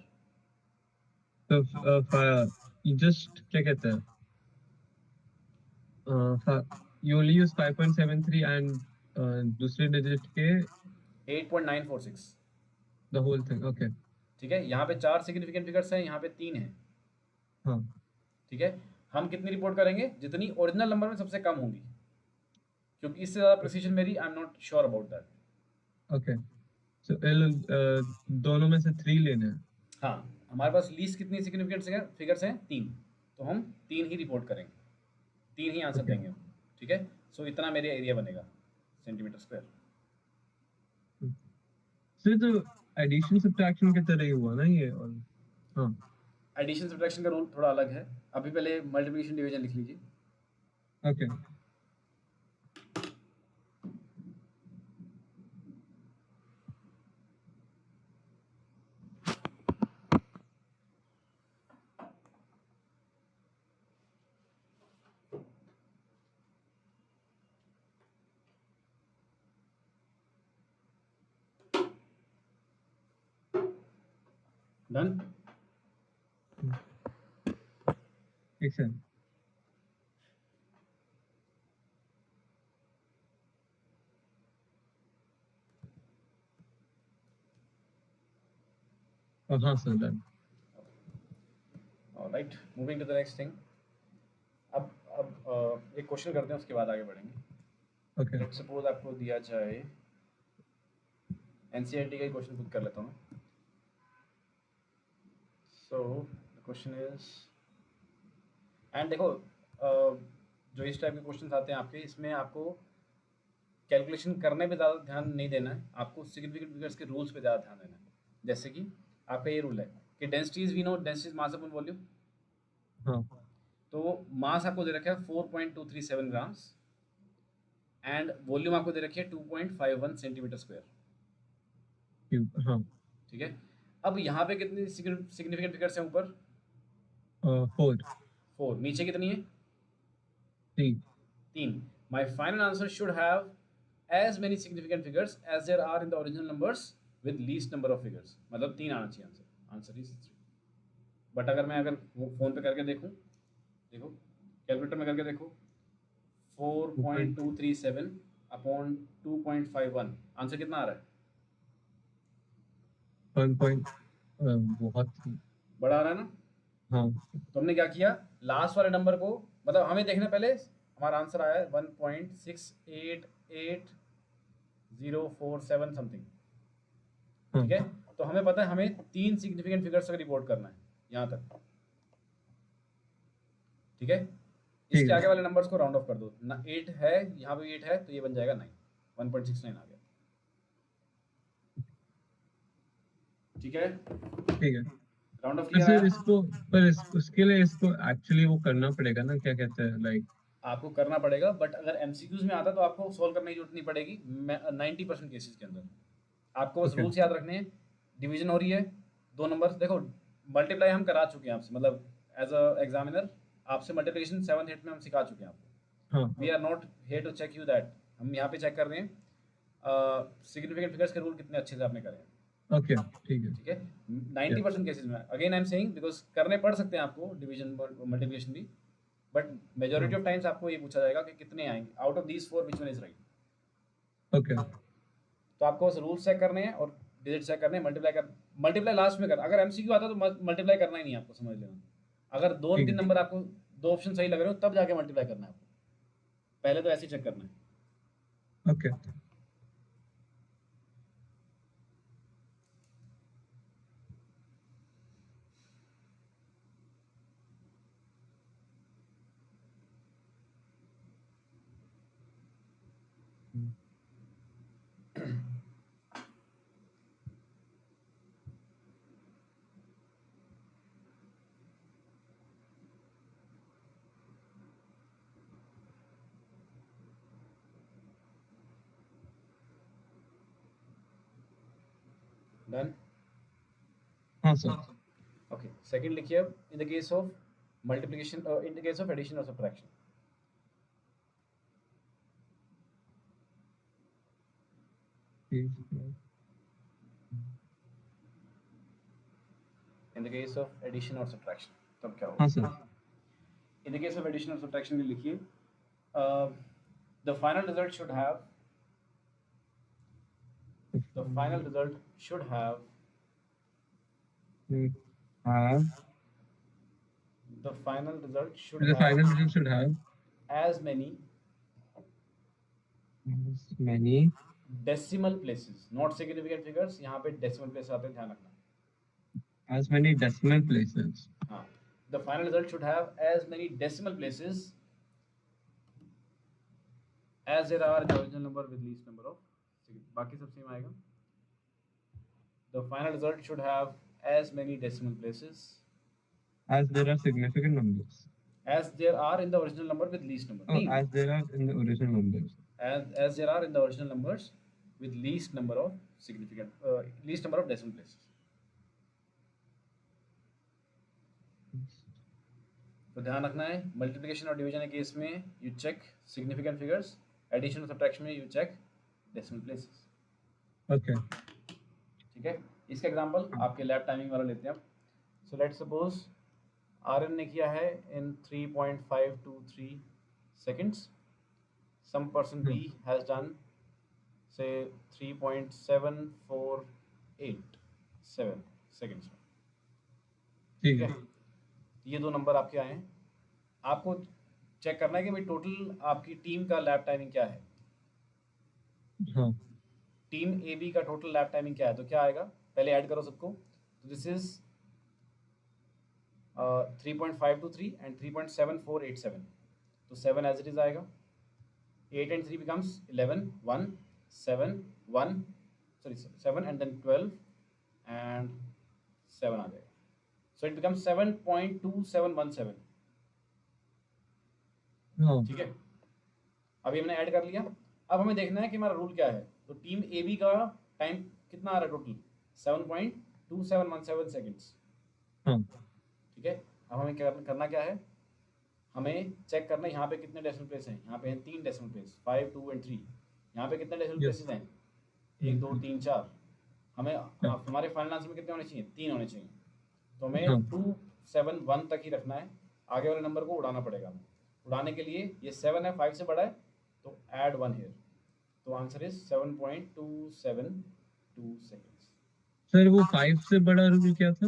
तो जस्ट क्या कहते हैं, you only use 5.73 and दूसरे डिजिट के 8.946, the whole thing, okay। ठीक है। यहाँ पे 4 सिग्निफिकेंट फिगर्स हैं, यहाँ पे 3 है, हाँ ठीक है। हम कितनी रिपोर्ट करेंगे? जितनी ओरिजिनल नंबर में सबसे कम होंगी, क्योंकि इससे ज़्यादा प्रिसीजन मेरी I am not sure about that. Okay. So दोनों में से 3 लेने हैं। हाँ, हमारे पास लीस्ट कितनी सिग्निफिकेंट फिगर्स हैं? 3, तो हम 3 ही रिपोर्ट करेंगे, 3 ही आंसर ओके। देंगे हम, ठीक है। सो इतना मेरे एरिया बनेगा सेंटीमीटर स्क्वायर। फिर तो एडिशन सब्ट्रैक्शन की तरह ही हुआ ना ये, और हाँ एडिशन सब्ट्रैक्शन का रूल थोड़ा अलग है। अभी पहले मल्टीप्लिकेशन डिवीजन लिख लीजिए। ओके। डन। एक सेकंड। हाँ sir, done. Right, moving to the next thing. अब एक क्वेश्चन करते हैं, उसके बाद आगे बढ़ेंगे। ओके। लेट्स सपोज आपको दिया जाए, एनसीईआरटी का ही क्वेश्चन खुद कर लेता हूँ मैं। So the question is, and देखो जो इस टाइप के क्वेश्चन आते हैं आपके, इसमें आपको कैलकुलेशन करने पे ज़्यादा ध्यान नहीं देना है, आपको सिग्निफिकेंट फिगर्स के रूल्स पे ज़्यादा ध्यान देना है। जैसे कि आपका ये रूल है कि density is, we know density is mass upon volume. हाँ तो मास आपको दे रखा है 4.237 ग्राम्स, एंड वॉल्यूम आपको दे रखी है 2.51 सेंटीमीटर स्क्वायर, हाँ। ठीक है। अब यहाँ पे कितनी सिग्निफिकेंट फिगर्स हैं? ऊपर 4 4, नीचे कितनी है? 3। 3। My final answer should have as many significant figures as there are in the original numbers with least number of figures, मतलब 3 आना चाहिए आंसर। Answer is 3। बट अगर फ़ोन पे करके देखूँ, देखो कैलकुलेटर में करके देखो, 4.237 अपॉन 2.51, आंसर कितना आ रहा है? 1 पॉइंट बहुत बड़ा आ रहा है ना? हाँ। तो हमने क्या किया, लास्ट वाले नंबर को, मतलब हमें देखना पहले हमारा आंसर आया है 1.68847 समथिंग, हाँ ठीक है। तो हमें पता है हमें 3 सिग्निफिकेंट फिगर्स तक रिपोर्ट करना है यहाँ तक, ठीक है। ठीक इसके है। आगे वाले नंबर्स को राउंड ऑफ कर दो ना, 8 है यहाँ पे, 8 है तो ये बन जाएगा 9, 1.69 आ गया, ठीक है। ठीक है। राउंड ऑफ पर क्लियर फिर आया? इसको उसके लिए इसको एक्चुअली वो करना पड़ेगा ना, क्या कहते हैं लाइक। आपको करना पड़ेगा, बट अगर एमसीक्यूज में आता तो आपको सोल्व करने की जरूरत नहीं पड़ेगी 90% केसेस के अंदर। आपको बस ओके रूल्स याद रखने हैं। डिवीजन हो रही है, 2 नंबर देखो, मल्टीप्लाई हम करा चुके हैं आपसे, मतलब एज अ एग्जामिनर आपसे मल्टीप्लिकेशन 7th 8th में हम सिखा चुके हैं आपको। हाँ we are not here to check you that, हम यहाँ पे चेक कर रहे हैं सिग्निफिकेंट फिगर्स के रूल कितने अच्छे से आपने करे हैं। ओके ठीक है। ठीक है, या 90% केसेस में, again I am saying, because करने पड़ सकते हैं आपको डिवीजन मल्टीप्लिकेशन भी, बट हाँ मेजोरिटी ऑफ टाइम्स आपको ये पूछा जाएगा कि कितने आएंगे out of these 4 which one is right. Okay तो आपको बस रूल्स चेक करने हैं और डिजिट चेक करने हैं, मल्टीप्लाई लास्ट में कर, अगर एमसीक्यू आता तो मल्टीप्लाई करना ही नहीं आपको, समझ लेना। अगर दो ठीक तीन है। नंबर आपको, 2 ऑप्शन सही लग रहे हो तब जाके मल्टीप्लाई करना है आपको, पहले तो ऐसे ही चेक करना है। Okay done. हाँ सर। ओके, सेकंड लिखिए अब, in the case of multiplication, in the case of addition और subtraction. In the case of addition और सब्ट्रैक्शन तब क्या हाँ होगा? Sir. In the case of addition or subtraction में लिखिए, the final result should have, the final result should have, have the final result should the have final result should have as many as many decimal places, not significant figures, यहाँ पे decimal places आते हैं, ध्यान रखना। decimal places हाँ, the final result should have as many decimal places as there are in the original number with least number of, बाकी सब सेम आएगा। The final result should have as many decimal places as there are significant numbers. as there are in the original number with least number. Oh, as there are in the original numbers. As there are in the original numbers with least number of least number of decimal places. तो ध्यान रखना है, मल्टीप्लिकेशन और डिवीजन के केस में you check significant figures, addition और सब्ट्रैक्शन में you check decimal places. Okay ठीक है, इसका एग्जांपल आपके लैब टाइमिंग वाला लेते हैं अब। सो लेट्स सपोज आरएन ने किया है इन 3.523 seconds, some person B has done say 3.748 seconds में। ठीक है। ये 2 नंबर आपके आए हैं, आपको चेक करना है कि भाई टोटल आपकी टीम का लैब टाइमिंग क्या है। हाँ टीम ए बी का टोटल लैब टाइमिंग क्या है, तो क्या आएगा, पहले ऐड करो सबको। तो दिस इज 3.523 एंड 3.7487, तो 7 एज इट इज आएगा। 8 and 3 becomes 11, 1, 7, 1, sorry 7 and then 12 and 7 आ जाएगा, so it becomes 7.2717। हाँ ठीक है, अभी हमने ऐड कर लिया। अब हमें देखना है कि हमारा रूल क्या है। तो टीम ए बी का टाइम कितना आ रहा है टोटल, 7.2717 सेकेंड्स। हाँ ठीक है, अब हमें करना क्या है, हमें चेक करना है यहाँ पे कितने डेसिमल प्लेस हैं। यहाँ पे हैं 3 डेसिमल प्लेस, 5, 2 and 3। यहाँ पे कितने डेसिमल Yes. प्लेसेस हैं, 1, 2, 3, 4। हमें हमारे फाइनल आंसर में कितने होने चाहिए, 3 होने चाहिए। तो हमें हाँ 271 तक ही रखना है, आगे वाले नंबर को उड़ाना पड़ेगा हमें। उड़ाने के लिए ये 7 है, 5 से बड़ा है, तो ऐड 1 हियर। तो आंसर इज 7.272 सेकेंड्स। सर वो 5 से बड़ा रूल क्या था?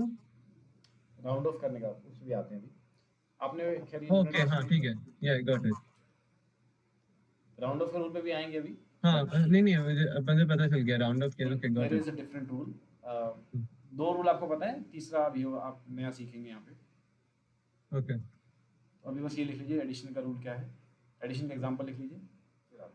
राउंड ऑफ करने का, उसमें भी आते हैं अभी। आपने खैर ओके हाँ ठीक है, या गॉट इट। राउंड ऑफ के रूल पे भी आएंगे अभी। हाँ नहीं नहीं मुझे पता चल गया, राउंड ऑफ किया, okay got there it. Is a different rule. 2 rule आपको पता है, तीसरा अभी आप नया सीखेंगे यहाँ पे। ओके तो अभी बस ये लिख लीजिए एडिशन का रूल क्या है, एडिशन का एग्जांपल लिख लीजिए, फिर आप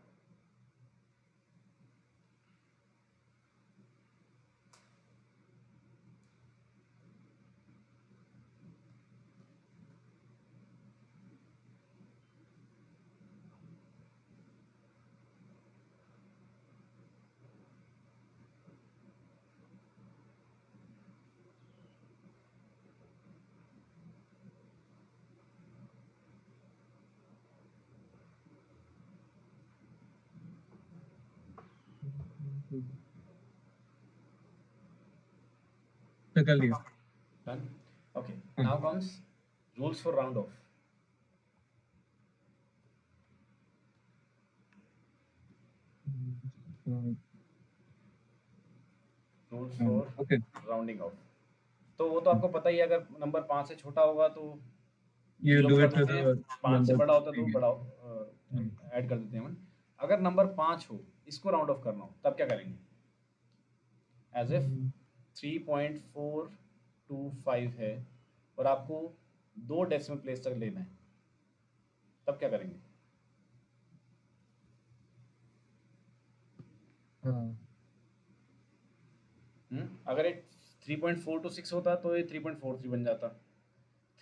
तो कर लिया। Done. Okay. हाँ। Now comes rules for round off. Rules for okay rounding off. तो वो तो आपको पता ही है, अगर नंबर 5 से छोटा होगा तो यू जीरो डू कर इट टू देते हैं, द 5 से नंबर बड़ा होता है तो प्रीवियस। बड़ा ऐड कर देते हैं हम। अगर नंबर 5 हो, इसको राउंड ऑफ करना हो, तब क्या करेंगे? एज इफ 3.425 है और आपको 2 डेसिमल प्लेस तक लेना है, तब क्या करेंगे? अगर ये 3.426 होता तो ये 3.43 बन जाता,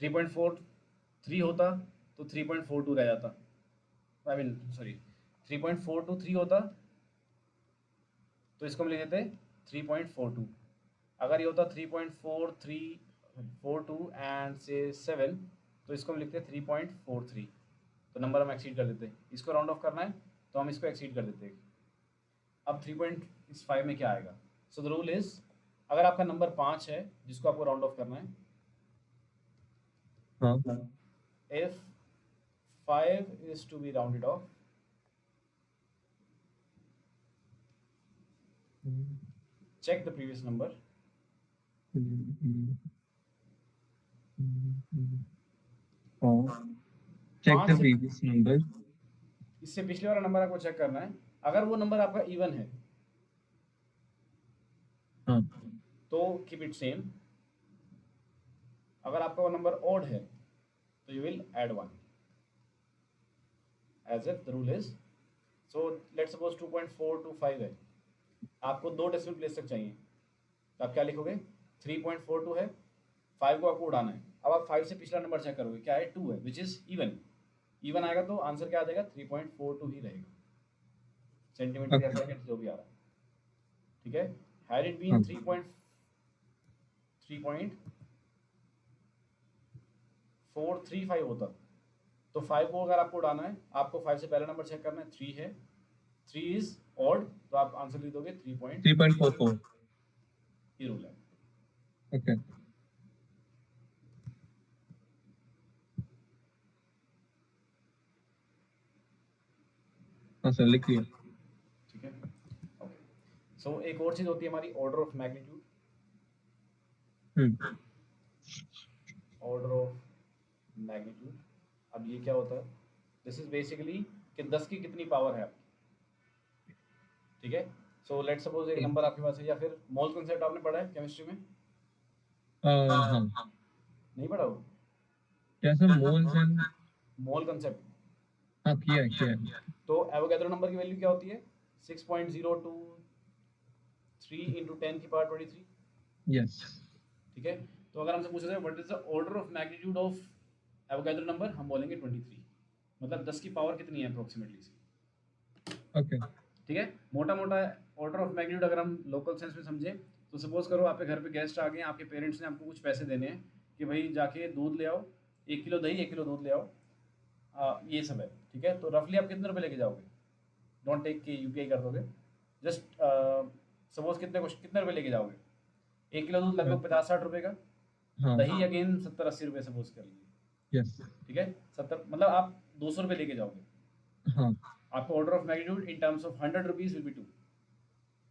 3.43 होता तो 3.42 रह जाता, आई मीन सॉरी 3.423 होता तो इसको हम लिख देते 3.42। अगर ये होता 3.4342 एंड से 7 तो इसको हम लिखते 3.43। तो नंबर हम एक्सीड कर देते, इसको राउंड ऑफ करना है तो हम इसको एक्सीड कर देते। अब 3.5 में क्या आएगा? सो द रूल इज, अगर आपका नंबर 5 है जिसको आपको राउंड ऑफ करना है, हाँ if 5 is to be rounded off, check the previous number. Check पाँच द से प्रीवियस नंबर। इससे पिछले वाला नंबर आपको चेक करना है। अगर वो नंबर आपका इवन है हाँ तो कीप इट सेम, अगर आपका वो नंबर ऑड है तो you will add 1 as if the rule is. So let's suppose 2.425 है, आपको 2 डेसिमल प्लेस तक चाहिए, तो आप क्या लिखोगे? 3.42 है, 5 को आपको उड़ाना है। अब आप 5 से पिछला नंबर चेक करोगे, क्या है? 2 है, विच इज इवन। इवन आएगा तो आंसर क्या आ जाएगा? 3.42 ही रहेगा, सेंटीमीटर या ओके सेकंड जो भी आ रहा है। ठीक है, हैड इट बीन हाँ 3.435 होता तो 5 को अगर आपको उड़ाना है, आपको 5 से पहला नंबर चेक करना है, 3 है, 3 इज ऑड, तो आप आंसर लिख दोगे 3.44। 3.44 ये रूल है। ओके हाँ सर लिख लिया। ठीक है, ओके। सो एक और चीज होती है हमारी order of magnitude. Order of magnitude, अब ये क्या होता है? दिस इज बेसिकली कि 10 की कितनी पावर है आपकी। ठीक है, सो लेट्स सपोज एक नंबर आपके पास है, या फिर मोल कंसेप्ट आपने पढ़ा है केमिस्ट्री में? हाँ नहीं पढ़ा वो? क्या sir moles and. Mole concept. हाँ किया है। तो एवोगैड्रो नंबर की वैल्यू क्या होती है? 6.023 इंटू 10 की पावर 23। यस ठीक है, तो अगर हमसे पूछा जाए what is the order of magnitude of Avogadro number, हम बोलेंगे 23, मतलब 10 की पावर कितनी है अप्रोक्सीमेटली। ओके ठीक है, मोटा मोटा ऑर्डर ऑफ मैग्नीट्यूड अगर हम लोकल सेंस में समझे तो सपोज करो आपके घर पे गेस्ट आ गए, आपके पेरेंट्स ने आपको कुछ पैसे देने हैं कि भाई जाके दूध ले आओ, 1 किलो दही 1 किलो दूध ले आओ, ये सब है। ठीक है, तो रफली आप कितने रुपए लेके जाओगे? डोंट टेक के यूपीआई कर दोगे, जस्ट सपोज कितने रुपए लेके जाओगे? 1 किलो दूध लगभग 50-60 रुपए का, हाँ दही अगेन 70-80 रुपए सपोज कर लीजिए। यस ठीक है, 70 मतलब आप 200 रुपए लेके जाओगे। हाँ आपका order of magnitude in terms of 100 rupees will be 2।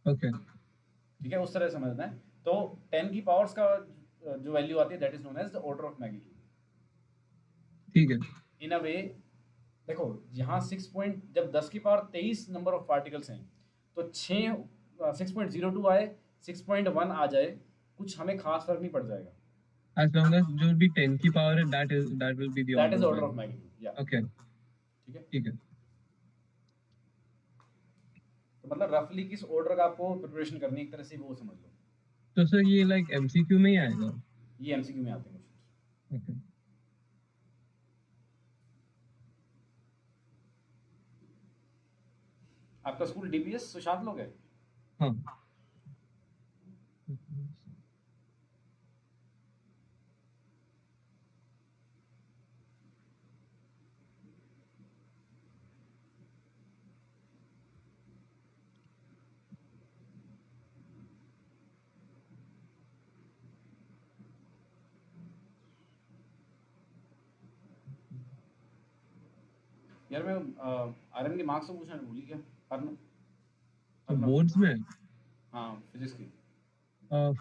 Okay ठीक है, उस तरह से समझना है। तो 10 की पावर्स का जो वैल्यू आती है that is known as the order of magnitude. ठीक है इन अ वे देखो, यहाँ 6 पॉइंट जब 10 की पावर 23 नंबर ऑफ पार्टिकल्स हैं तो 6.02 आए, 6.1 आ जाए, कुछ हमें खास फर्क नहीं पड़ जाएगा। as long as जो भी 10 की पावर है that will be the that order is of order of magnitude। Magnitude, या ओके ठीक है। ठीक है तो मतलब रफली किस ऑर्डर का आपको प्रिपरेशन करनी है, एक तरह से वो समझ लो। तो सर ये लाइक एमसीक्यू में ही आएगा। ये एमसीक्यू में आते हैं क्वेश्चन। ओके आपका स्कूल डीपीएस सुशांत लोग है? हाँ यार मैं आर्यन के मार्क्स तो पूछना भूल ही गया। अर्नव तो अर्नव बोर्ड्स में हाँ फिजिक्स की।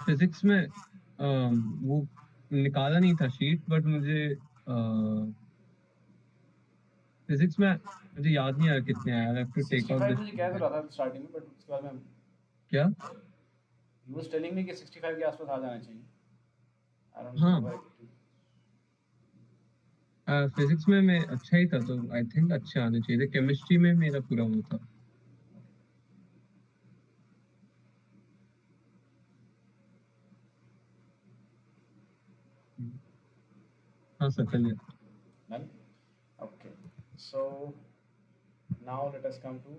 फिजिक्स में वो निकाला नहीं था शीट, बट मुझे फिजिक्स में मुझे याद नहीं आ रहा कितने आया। I have to take out 65 the मुझे कह तो रहा था स्टार्टिंग में, बट उसके बाद में क्या। ही वाज टेलिंग मी कि 65 के आसपास आ जाना चाहिए। आई डोंट हाँ, नो। फिजिक्स में मैं अच्छा ही था, तो आई थिंक अच्छे आने चाहिए थे। केमिस्ट्री में मेरा पूरा वो था। हाँ सर, चलिए। None? Okay. So now let us come to,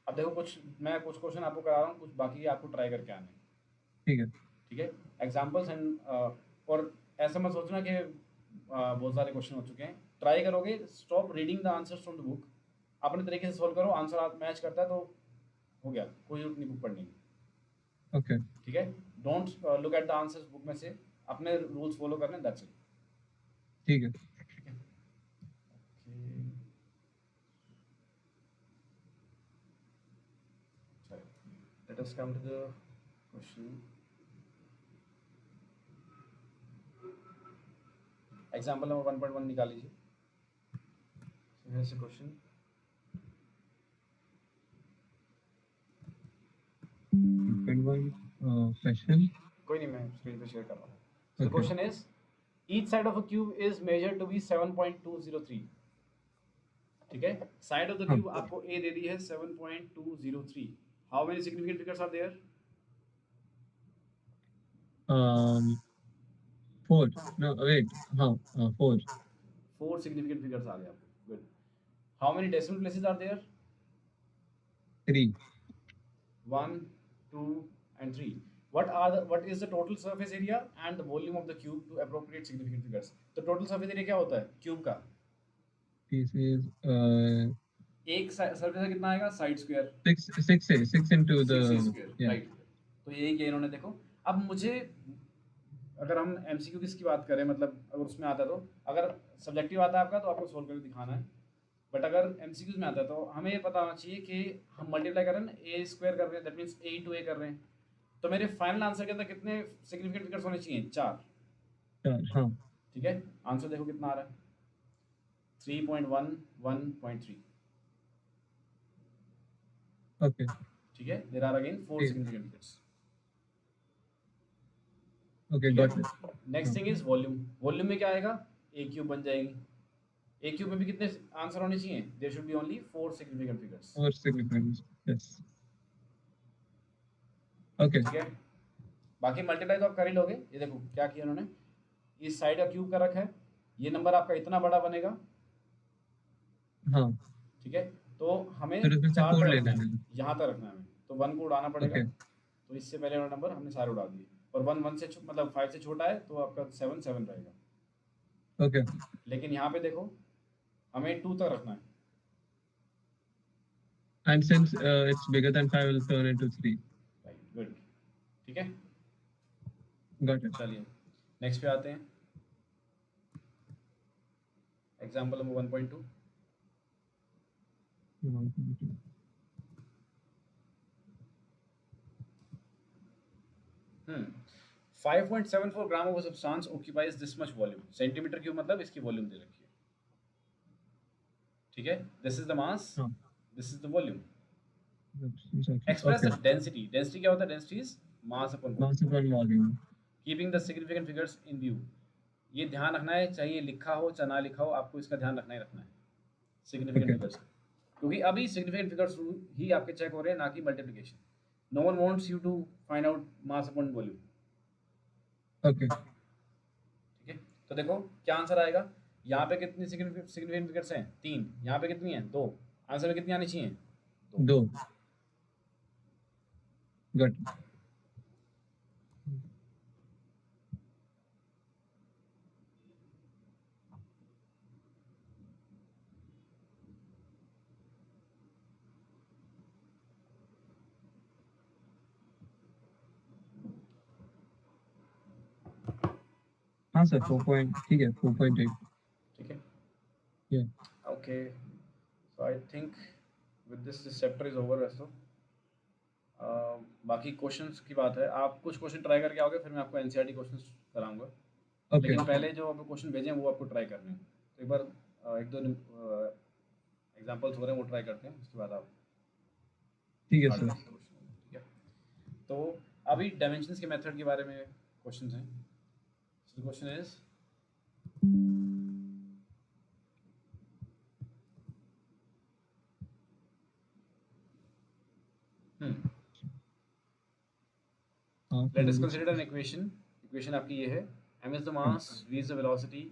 अब देखो कुछ मैं कुछ क्वेश्चन आपको करा रहा हूँ, कुछ बाकी आपको ट्राई करके आने हैं, ठीक है। ठीक है। एग्जाम्पल्स एंड और ऐसा मत सोचना कि बहुत सारे क्वेश्चन हो चुके हैं। ट्राई करोगे, stop reading the answers from the book, अपने तरीके से सॉल्व करो। आंसर आप मैच करता है तो हो गया, कोई जरूरत नहीं बुक पढ़ने की, ओके, ठीक है। Don't look at the answers book में से, अपने रूल्स फॉलो करने, दैट्स इट। ठीक है। Let us come to the question. Example number 1.1 निकाल लीजिए। So here's the question. Question. कोई नहीं, मैं स्क्रीन पे शेयर कर रहा हूँ। So the okay. question is, each side of a cube is measured to be 7.203, ठीक है। Side of the हाँ, cube आपको A दे दी है 7.203. How many significant figures are there? 4, no wait, हाँ 4। 4 significant figures आ गए आपको। Good. How many decimal places are there? 3। 1, 2 and 3. What is the total surface area and the volume of the cube to appropriate significant figures? तो total surface area क्या होता है क्यूब का? दिस इज एक सर्फेस का कितना आएगा? Side square. 6 into the 6 square, yeah। Right. तो यही किया इन्होंने। देखो अब मुझे, अगर हम एमसीक्यू किसकी बात करें, मतलब अगर उसमें आता है तो, अगर सब्जेक्टिव आता है आपका तो आपको सोल्व करके दिखाना है, बट अगर एमसीक्यूज में आता है तो हमें ये पता होना चाहिए कि हम मल्टीप्लाई कर रहे हैं ना, ए स्क्वायर कर रहे हैं, दैट मीन्स ए इंटू ए कर रहे हैं। तो मेरे फाइनल आंसर के अंदर कितने सिग्निफिकेंट फिगर्स होने चाहिए? 4, 4, हाँ। ठीक है। आंसर देखो कितना आ रहा है, 3.11.3, ओके, ठीक है। There are again 4 significant figures, okay, ठीक गॉट इट। है। Next thing is volume. Volume में क्या आएगा? ए क्यूब बन जाएगी। ए क्यूब में भी कितने आंसर होने चाहिए? There should be only 4 significant figures, और सिग्निफिकेंस, यस। ओके, ठीक है। बाकी मल्टीप्लाई तो आप कर ही लोगे। ये देखो क्या किया उन्होंने, इस साइड का क्यूब का रखा है, ये नंबर आपका इतना बड़ा बनेगा, हाँ। ठीक है। तो हमें फिर उसमें से 4 4 तक ले रखना लेना है, है। यहाँ तक रखना है हमें, तो 1 को उड़ाना पड़ेगा। ओके, तो इससे पहले वाला नंबर हमने सारे उड़ा दिए, और 1 से मतलब 5 से छोटा है तो आपका 7 7 रहेगा। ओके। लेकिन यहाँ पे देखो हमें 2 तक रखना है, and since it's bigger than 5 will turn into 3। Right, good, ठीक है। Got it. चलिए नेक्स्ट पे आते हैं। Example number 1.2। 5.74 gram of substance occupies this much volume. Centimetre cube मतलब इसकी वॉल्यूम दे रखी है, ठीक है। दिस इज द मास, हाँ, this is the volume. Express okay. The density. Density क्या होता है? Density is mass upon mass volume. Upon volume. Keeping the significant figures in view. ये ध्यान रखना है, चाहे लिखा हो चाहे ना लिखा हो, आपको इसका ध्यान रखना ही रखना है, सिग्निफिकेंट ओके, फिगर्स, क्योंकि अभी सिग्निफिकेंट फिगर्स ही आपके चेक हो रहे हैं, ना कि multiplication. No one wants you to find out mass upon volume, okay. ठीक है। तो देखो क्या आंसर आएगा। यहाँ पे कितनी सिग्निफिकेंट फिगर्स हैं? 3। यहाँ पे कितनी हैं? 2। आंसर में कितनी आनी चाहिए? 2। 2। गॉट। हाँ सर, 4 पॉइंट, ठीक है, 4.8। ठीक है, या okay. Okay, so I think with this chapter is over वैसे तो। बाकी क्वेश्चंस की बात है, आप कुछ क्वेश्चन ट्राई करके आओगे, फिर मैं आपको एनसीईआरटी क्वेश्चंस कराऊंगा। ओके लेकिन पहले जो आपको क्वेश्चन भेजे हैं वो आपको ट्राई करने हैं, तो एक बार एक दो एग्जांपल्स हो रहे हैं वो ट्राई करते हैं, उसके बाद आप ठीक है start सर। करते हैं question। ठीक है, तो अभी डायमेंशंस के मेथड के बारे में क्वेश्चंस हैं। सो क्वेश्चन इज हाँ let us consider an equation आपकी ये है, m is the mass, v is the velocity,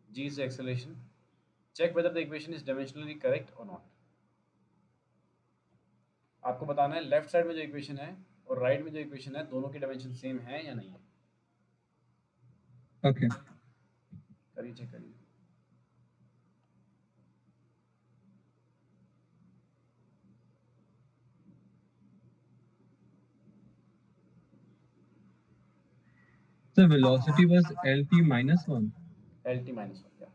g is the acceleration, check whether the equation is dimensionally correct or not। आपको बताना है लेफ्ट साइड में जो इक्वेशन है और राइट में जो इक्वेशन है दोनों की डायमेंशन सेम है या नहीं है। ओके करिए, चेक करिए। Sir velocity was lt -1। L T minus one, क्या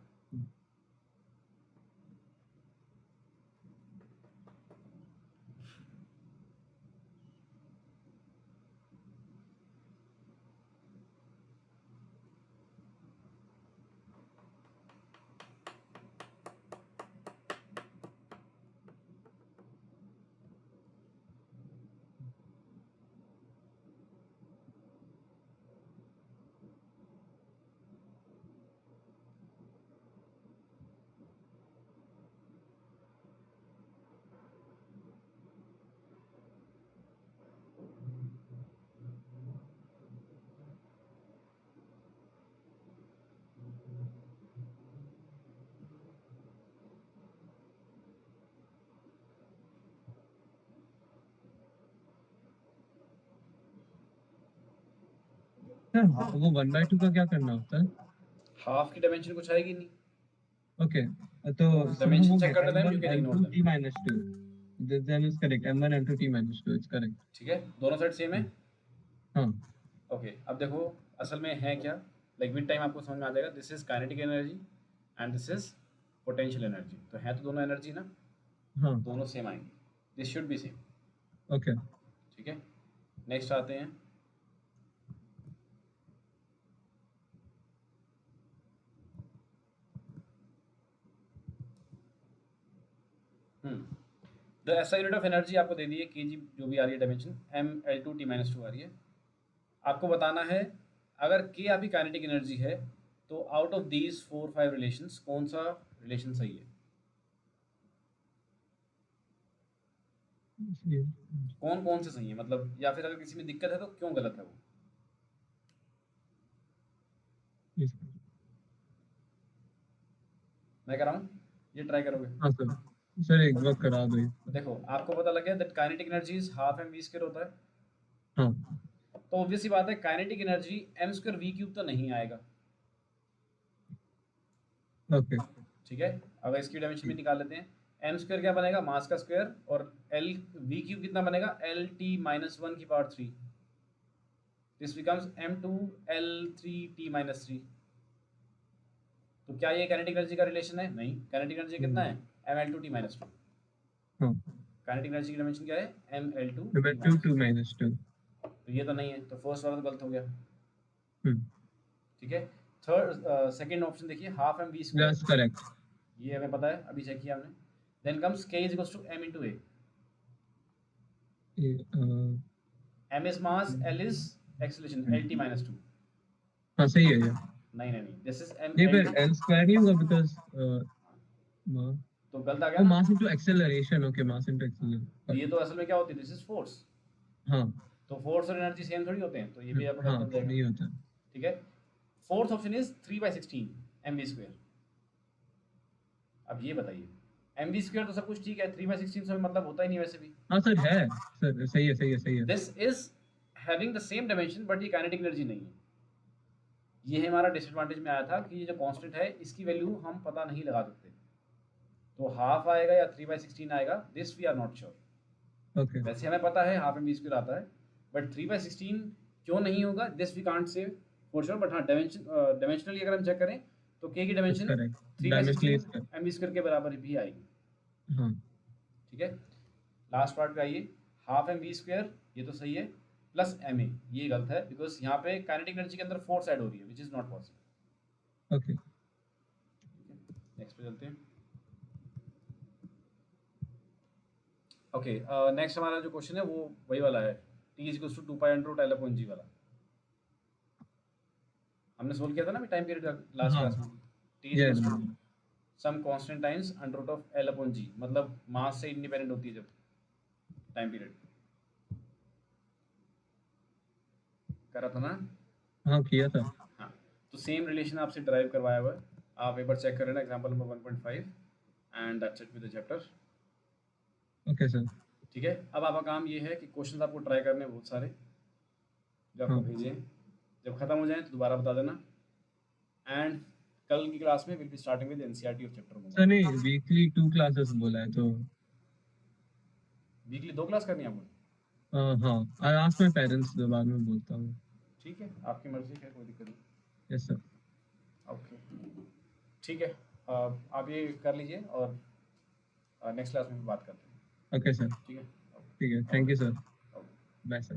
सर वो 1/2 का क्या करना होता है? हाफ की डायमेंशन कुछ आएगी नहीं, ओके तो सर वो डायमेंशन हो चेक गया करते time you m1 can ignore l2 them. t -2। then is correct, m1 m2 t -2 it's correct. ठीक है, दोनों साइड सेम है। हाँ ओके, अब देखो असल में है क्या, लाइक विद टाइम आपको समझ में आ जाएगा। This is kinetic energy and this is potential energy, तो है तो दोनों एनर्जी ना, हाँ दोनों सेम आएंगे, this should be same. Okay ठीक है, नेक्स्ट आते हैं। द ऐसा यूनिट ऑफ एनर्जी आपको दे दी है के जी, जो भी आ रही है डायमेंशन ml2t-2 आ रही है। आपको बताना है अगर के आपकी काइनेटिक एनर्जी है तो आउट ऑफ दीज 4-5 रिलेशंस कौन सा रिलेशन सही है, कौन कौन से सही है, मतलब या फिर अगर किसी में दिक्कत है तो क्यों गलत है वो। मैं कह रहा हूँ ये ट्राई करोगे। हाँ सर सर एक बार करा दो ये। देखो आपको पता लग गया that kinetic energy is half m v square होता है, हाँ तो ऑब्वियस सी बात है kinetic energy m square v cube तो नहीं आएगा। ओके ठीक है, अगर इसकी डायमेंशन भी निकाल लेते हैं, एम स्क्वायर क्या बनेगा, मास का स्क्वायर, और एल वी क्यूब कितना बनेगा, एल टी माइनस वन की पावर 3, दिस बिकम्स m2l3t-3। तो क्या ये काइनेटिक एनर्जी का रिलेशन है, नहीं। काइनेटिक एनर्जी कितना है, ml2t-2। हाँ काइनेटिक एनर्जी की डायमेंशन क्या है, ml2 m2 2 -2। तो ये तो नहीं है, तो फर्स्ट वाला तो गलत हो गया। हम्म ठीक है, थर्ड सेकंड ऑप्शन देखिए, half m v square, that's correct. ये हमें पता है, अभी चेक किया हमने। Then comes k is equals to m into a, m is mass, l is acceleration, lt-2। हाँ सही है ये। नहीं नहीं नहीं, दिस इज m नहीं पर l2, l स्क्वायर नहीं होगा बिकॉज़ तो गलत आ गया ओ ना। Mass into acceleration. Okay mass into तो एक्सेलरेशन। ये तो असल में क्या होती है, दिस इज फोर्स, हाँ तो फोर्स और एनर्जी सेम थोड़ी होते हैं, तो ये भी आपका गलत हाँ बन जाएगा। नहीं होता। ठीक है, fourth option is 3/16 mv square. अब ये बताइए, mv स्क्वायर तो सब कुछ ठीक है, 3/16 से मतलब होता ही नहीं वैसे भी। हाँ सर है सर, सही है सही है सही है। This is having the same dimension but ये काइनेटिक एनर्जी नहीं है। ये हमारा डिसएडवांटेज में आया था कि ये जो कांस्टेंट है इसकी वैल्यू हम पता नहीं लगा सकते, तो हाफ आएगा या 3/16 आएगा, this we are not sure. Okay वैसे हमें पता है हाफ mv स्क्वायर आता है, बट 3/16 क्यों नहीं होगा, this we can't say for sure. But हाँ, डायमेंशनली अगर हम चेक करें तो k की डायमेंशन करेक्ट 3/16 mv² के बराबर भी आएगी। हाँ ठीक है, लास्ट पार्ट पे आइए। हाफ mv², ये तो सही है, प्लस ma, ये गलत है बिकॉज यहाँ पे काइनेटिक एनर्जी के अंदर फोर्स ऐड हो रही है which is not possible. Okay next पे चलते हैं। ओके, नेक्स्ट हमारा जो क्वेश्चन है वो वही वाला है, t is equals to 2π/L/g वाला। हमने सोल्व किया था ना अभी टाइम पीरियड लास्ट हाँ क्लास में। t इज ये equals to some constant times √L/g, मतलब मास से इंडिपेंडेंट होती है जब टाइम पीरियड। करा था ना? हाँ किया था। हाँ, तो सेम रिलेशन आपसे ड्राइव करवाया हुआ है, आप एक बार चेक कर लेना example number 1.5 and that's it with the chapter. Okay sir. ठीक है, अब आपका काम ये है कि क्वेश्चंस आपको ट्राई करने हैं बहुत सारे जो आपको हाँ भेजे हैं, जब खत्म हो जाए तो दोबारा बता देना। एंड कल की क्लास में will be starting with NCERT of chapter sir 1। नहीं, वीकली 2 क्लासेस बोला है तो वीकली 2 क्लास करनी है आपको? हाँ आज आज मैं पेरेंट्स से बाद में बोलता हूँ। ठीक है, आपकी मर्जी है, कोई दिक्कत नहीं। Yes sir. ओके, ठीक है, आप ये कर लीजिए और नेक्स्ट क्लास में भी बात करते हैं। Okay sir. ठीक है, ठीक है, thank you okay sir. Okay. Bye sir.